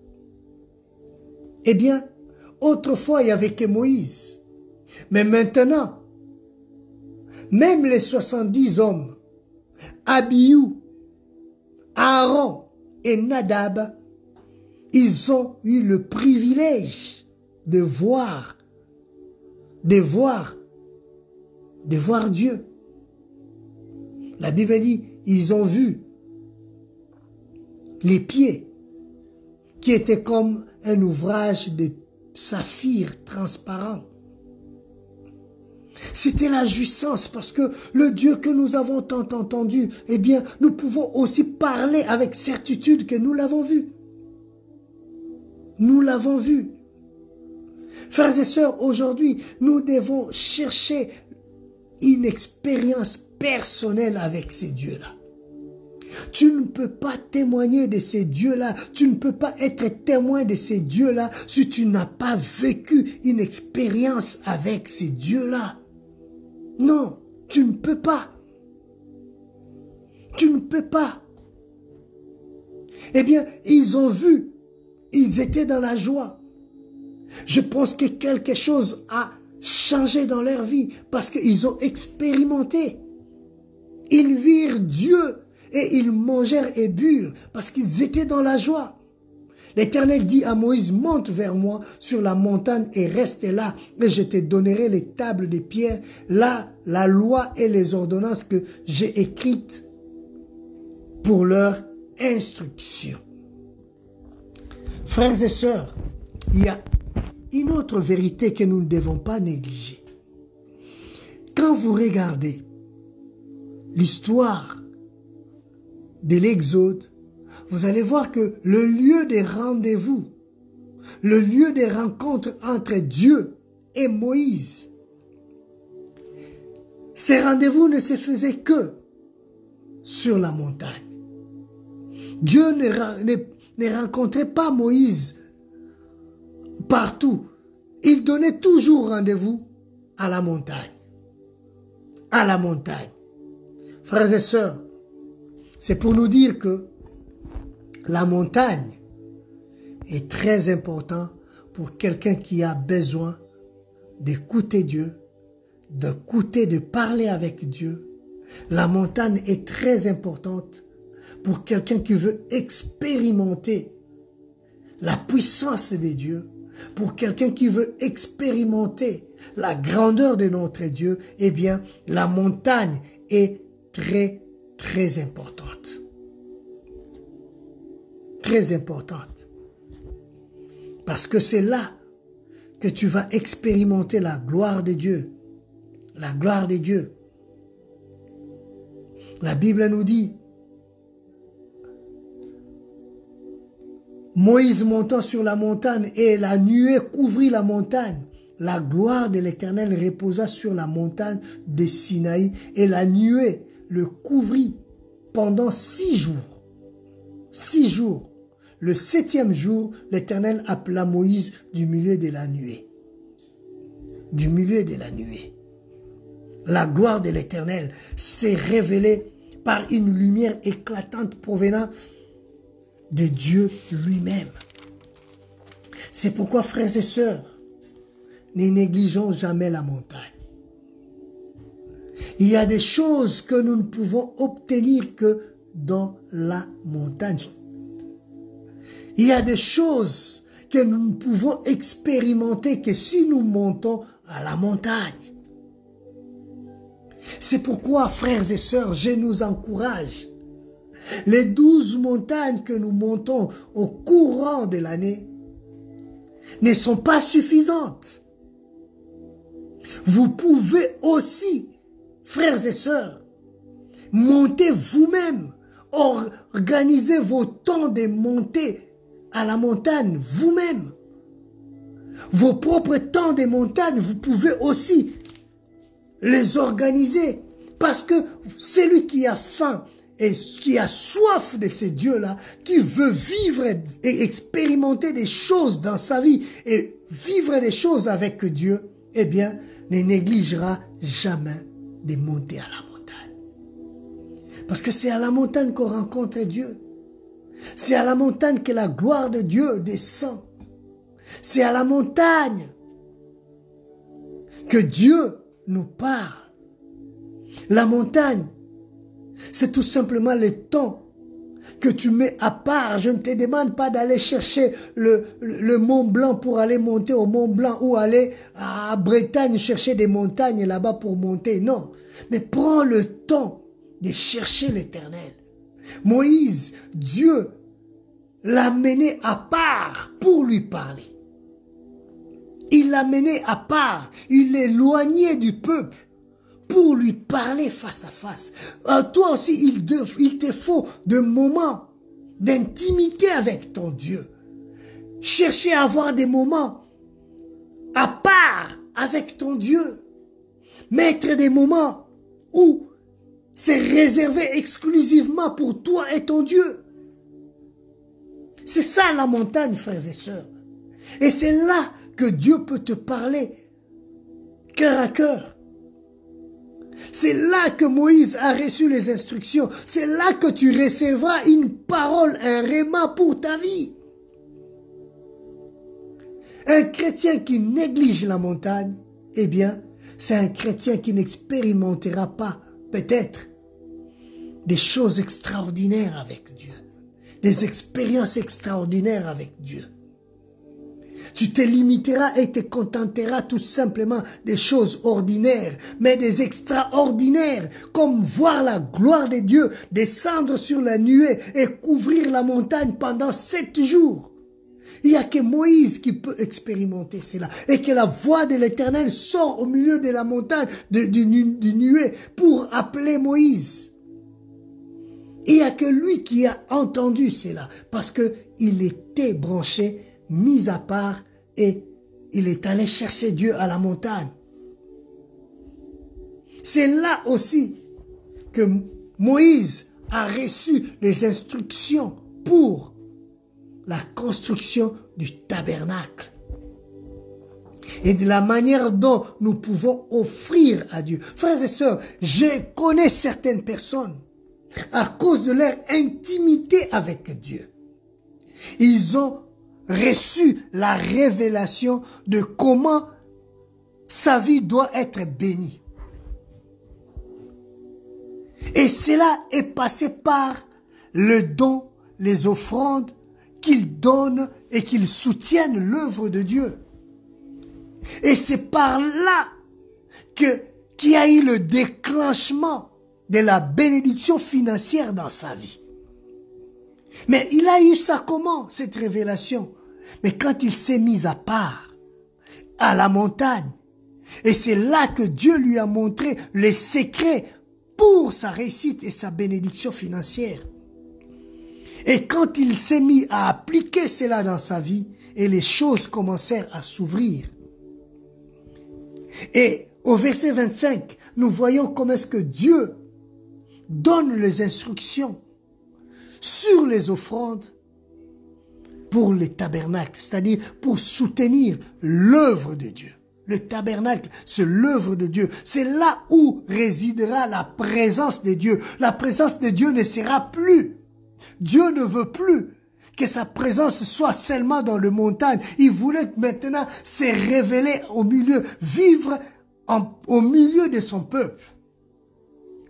Eh bien, autrefois il n'y avait que Moïse, mais maintenant, même les 70 hommes, Abihu, Aaron et Nadab, ils ont eu le privilège de voir Dieu. La Bible dit, ils ont vu les pieds qui étaient comme un ouvrage de saphir transparent. C'était la jouissance parce que le Dieu que nous avons tant entendu, eh bien, nous pouvons aussi parler avec certitude que nous l'avons vu. Nous l'avons vu. Frères et sœurs, aujourd'hui, nous devons chercher une expérience personnelle avec ces dieux-là. Tu ne peux pas témoigner de ces dieux-là, tu ne peux pas être témoin de ces dieux-là si tu n'as pas vécu une expérience avec ces dieux-là. Non, tu ne peux pas. Tu ne peux pas. Eh bien, ils ont vu, ils étaient dans la joie. Je pense que quelque chose a changé dans leur vie parce qu'ils ont expérimenté. Ils virent Dieu et ils mangèrent et burent parce qu'ils étaient dans la joie. L'Éternel dit à Moïse, monte vers moi sur la montagne et reste là et je te donnerai les tables de pierre, là la loi et les ordonnances que j'ai écrites pour leur instruction. Frères et sœurs, il y a une autre vérité que nous ne devons pas négliger. Quand vous regardez l'histoire de l'Exode, vous allez voir que le lieu des rendez-vous, le lieu des rencontres entre Dieu et Moïse, ces rendez-vous ne se faisaient que sur la montagne. Dieu ne rencontrait pas Moïse partout. Il donnait toujours rendez-vous à la montagne. À la montagne. Frères et sœurs, c'est pour nous dire que la montagne est très importante pour quelqu'un qui a besoin d'écouter Dieu, de parler avec Dieu. La montagne est très importante pour quelqu'un qui veut expérimenter la puissance de Dieu, pour quelqu'un qui veut expérimenter la grandeur de notre Dieu. Eh bien, la montagne est très, très importante. Très importante. Parce que c'est là que tu vas expérimenter la gloire de Dieu. La gloire de Dieu. La Bible nous dit, Moïse montant sur la montagne et la nuée couvrit la montagne. La gloire de l'Éternel reposa sur la montagne de Sinaï et la nuée le couvrit pendant 6 jours. 6 jours. Le 7e jour, l'Éternel appela Moïse du milieu de la nuée. Du milieu de la nuée. La gloire de l'Éternel s'est révélée par une lumière éclatante provenant de Dieu lui-même. C'est pourquoi, frères et sœurs, ne négligeons jamais la montagne. Il y a des choses que nous ne pouvons obtenir que dans la montagne. Il y a des choses que nous ne pouvons expérimenter que si nous montons à la montagne. C'est pourquoi, frères et sœurs, je nous encourage. Les 12 montagnes que nous montons au courant de l'année ne sont pas suffisantes. Vous pouvez aussi, frères et sœurs, monter vous-même, organiser vos temps de montée à la montagne vous-même. Vos propres temps de montagne, vous pouvez aussi les organiser. Parce que celui qui a faim et qui a soif de ces dieux-là, qui veut vivre et expérimenter des choses dans sa vie et vivre des choses avec Dieu, eh bien, ne négligera jamais de monter à la montagne. Parce que c'est à la montagne qu'on rencontre Dieu. C'est à la montagne que la gloire de Dieu descend. C'est à la montagne que Dieu nous parle. La montagne, c'est tout simplement le temps que tu mets à part. Je ne te demande pas d'aller chercher le Mont Blanc pour aller monter au Mont Blanc ou aller à Bretagne chercher des montagnes là-bas pour monter. Non, mais prends le temps de chercher l'Éternel. Moïse, Dieu l'a mené à part pour lui parler. Il l'a mené à part, il l'éloignait du peuple pour lui parler face à face. Toi aussi, il te faut des moments d'intimité avec ton Dieu. Cherchez à avoir des moments à part avec ton Dieu. Mettre des moments où c'est réservé exclusivement pour toi et ton Dieu. C'est ça la montagne, frères et sœurs. Et c'est là que Dieu peut te parler cœur à cœur. C'est là que Moïse a reçu les instructions. C'est là que tu recevras une parole, un réma pour ta vie. Un chrétien qui néglige la montagne, eh bien, c'est un chrétien qui n'expérimentera pas, peut-être, des choses extraordinaires avec Dieu. Des expériences extraordinaires avec Dieu. Tu te limiteras et te contenteras tout simplement des choses ordinaires, mais des extraordinaires, comme voir la gloire de Dieu descendre sur la nuée et couvrir la montagne pendant 7 jours. Il n'y a que Moïse qui peut expérimenter cela. Et que la voix de l'Éternel sort au milieu de la montagne, du nuée, pour appeler Moïse. Il n'y a que lui qui a entendu cela, parce qu'il était branché, mis à part, et il est allé chercher Dieu à la montagne. C'est là aussi que Moïse a reçu les instructions pour la construction du tabernacle. Et de la manière dont nous pouvons offrir à Dieu. Frères et sœurs, je connais certaines personnes à cause de leur intimité avec Dieu. Ils ont reçu la révélation de comment sa vie doit être bénie. Et cela est passé par le don, les offrandes qu'ils donnent et qu'ils soutiennent l'œuvre de Dieu. Et c'est par là qu'il y a eu le déclenchement de la bénédiction financière dans sa vie. Mais il a eu ça comment, cette révélation? Mais quand il s'est mis à part, à la montagne, et c'est là que Dieu lui a montré les secrets pour sa réussite et sa bénédiction financière. Et quand il s'est mis à appliquer cela dans sa vie, et les choses commencèrent à s'ouvrir. Et au verset 25, nous voyons comment est-ce que Dieu donne les instructions sur les offrandes pour les tabernacles, c'est-à-dire pour soutenir l'œuvre de Dieu. Le tabernacle, c'est l'œuvre de Dieu. C'est là où résidera la présence de Dieu. La présence de Dieu ne sera plus. Dieu ne veut plus que sa présence soit seulement dans le montagne. Il voulait maintenant se révéler au milieu, vivre au milieu de son peuple.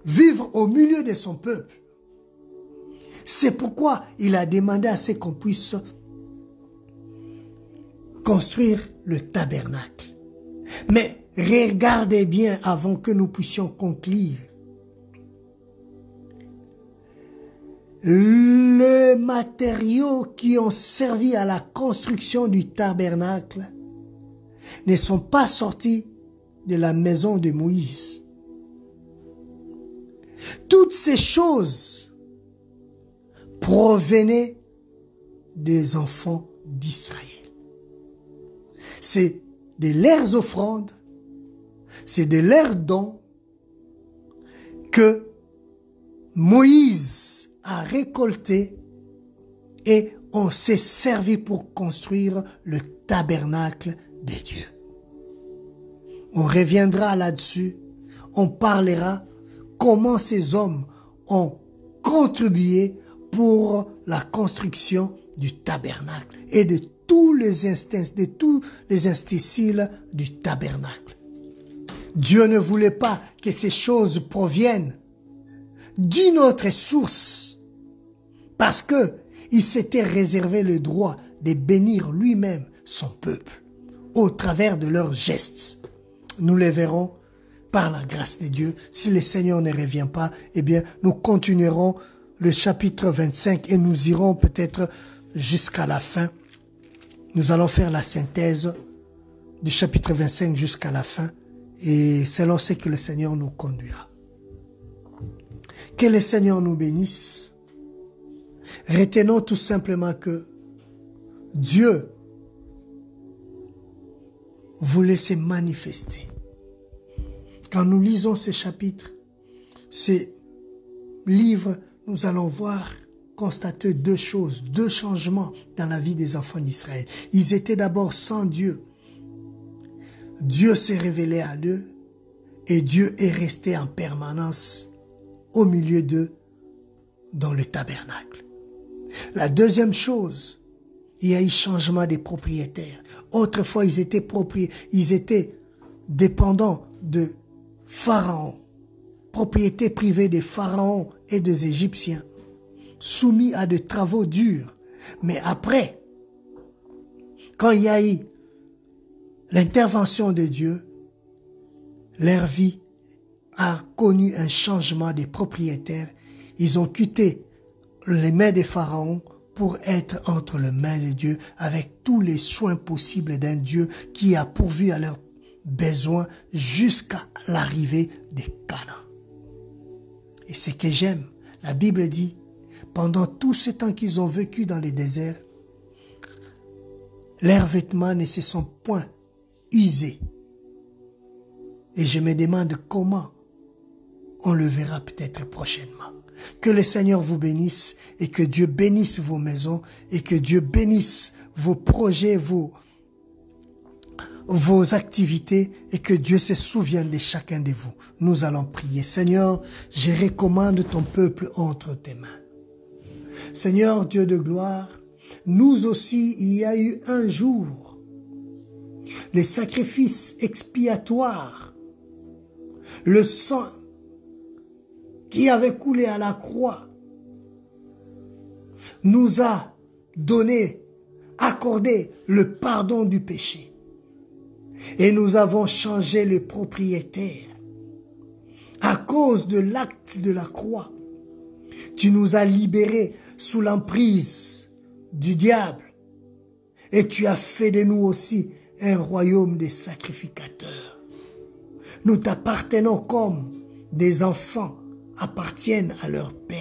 Vivre au milieu de son peuple. C'est pourquoi il a demandé à ce qu'on puisse construire le tabernacle. Mais regardez bien avant que nous puissions conclure. Les matériaux qui ont servi à la construction du tabernacle ne sont pas sortis de la maison de Moïse. Toutes ces choses provenaient des enfants d'Israël. C'est de leurs offrandes, c'est de leurs dons que Moïse a récolté et on s'est servi pour construire le tabernacle de Dieu. On reviendra là-dessus, on parlera comment ces hommes ont contribué pour la construction du tabernacle et de tous les instants, de tous les ustensiles du tabernacle. Dieu ne voulait pas que ces choses proviennent d'une autre source, parce que il s'était réservé le droit de bénir lui-même son peuple au travers de leurs gestes. Nous les verrons par la grâce de Dieu. Si le Seigneur ne revient pas, eh bien, nous continuerons le chapitre 25 et nous irons peut-être jusqu'à la fin. Nous allons faire la synthèse du chapitre 25 jusqu'à la fin et selon ce que le Seigneur nous conduira. Que le Seigneur nous bénisse. Retenons tout simplement que Dieu voulait se manifester. Quand nous lisons ces chapitres, ces livres, nous allons voir, constater deux choses, deux changements dans la vie des enfants d'Israël. Ils étaient d'abord sans Dieu. Dieu s'est révélé à eux et Dieu est resté en permanence au milieu d'eux dans le tabernacle. La deuxième chose, il y a eu changement des propriétaires. Autrefois, ils étaient dépendants de Pharaon, propriété privée des pharaons et des Égyptiens, soumis à de travaux durs. Mais après, quand il y a eu l'intervention de Dieu, leur vie a connu un changement des propriétaires. Ils ont quitté les mains des pharaons pour être entre les mains de Dieu avec tous les soins possibles d'un Dieu qui a pourvu à leurs besoins jusqu'à l'arrivée des Canaan. Et ce que j'aime, la Bible dit, pendant tout ce temps qu'ils ont vécu dans les déserts, leurs vêtements ne se sont point usés. Et je me demande comment on le verra peut-être prochainement. Que le Seigneur vous bénisse et que Dieu bénisse vos maisons et que Dieu bénisse vos projets, vos activités et que Dieu se souvienne de chacun de vous. Nous allons prier. Seigneur, je recommande ton peuple entre tes mains. Seigneur Dieu de gloire, nous aussi, il y a eu un jour, les sacrifices expiatoires, le sang qui avait coulé à la croix, nous a donné, accordé le pardon du péché. Et nous avons changé les propriétaires. À cause de l'acte de la croix, tu nous as libérés sous l'emprise du diable. Et tu as fait de nous aussi un royaume des sacrificateurs. Nous t'appartenons comme des enfants appartiennent à leur Père.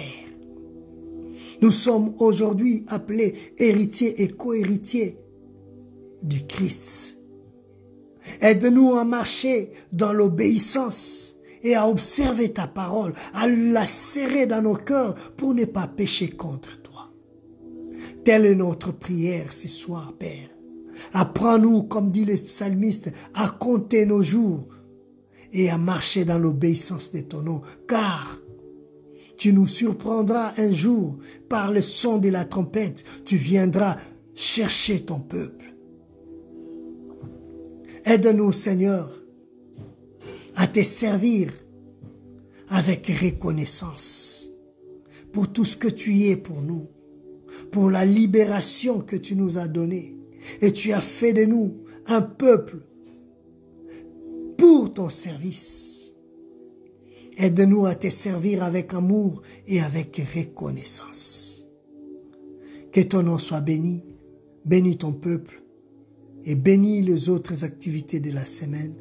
Nous sommes aujourd'hui appelés héritiers et co-héritiers du Christ. Aide-nous à marcher dans l'obéissance et à observer ta parole, à la serrer dans nos cœurs pour ne pas pécher contre toi. Telle est notre prière ce soir, Père. Apprends-nous, comme dit le psalmiste, à compter nos jours et à marcher dans l'obéissance de ton nom, car tu nous surprendras un jour par le son de la trompette. Tu viendras chercher ton peuple. Aide-nous, Seigneur, à te servir avec reconnaissance pour tout ce que tu es pour nous, pour la libération que tu nous as donnée. Et tu as fait de nous un peuple pour ton service. Aide-nous à te servir avec amour et avec reconnaissance. Que ton nom soit béni, bénis ton peuple et bénis les autres activités de la semaine.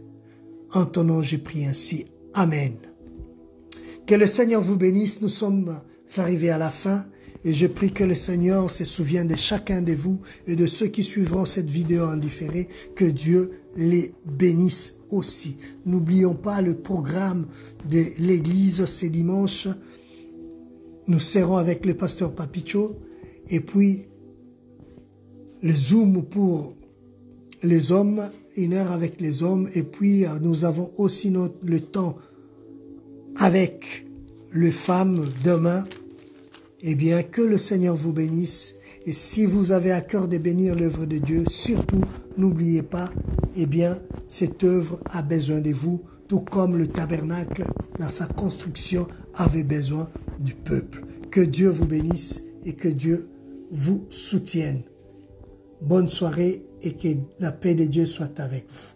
En ton nom, je prie ainsi. Amen. Que le Seigneur vous bénisse. Nous sommes arrivés à la fin et je prie que le Seigneur se souvienne de chacun de vous et de ceux qui suivront cette vidéo en différé. Que Dieu les bénisse aussi. N'oublions pas le programme de l'église ce dimanche. Nous serons avec le pasteur Papicho et puis le Zoom pour les hommes, 1 heure avec les hommes, et puis nous avons aussi le temps avec les femmes demain. Eh bien, que le Seigneur vous bénisse. Et si vous avez à cœur de bénir l'œuvre de Dieu, surtout, n'oubliez pas, eh bien, cette œuvre a besoin de vous, tout comme le tabernacle, dans sa construction, avait besoin du peuple. Que Dieu vous bénisse et que Dieu vous soutienne. Bonne soirée et que la paix de Dieu soit avec vous.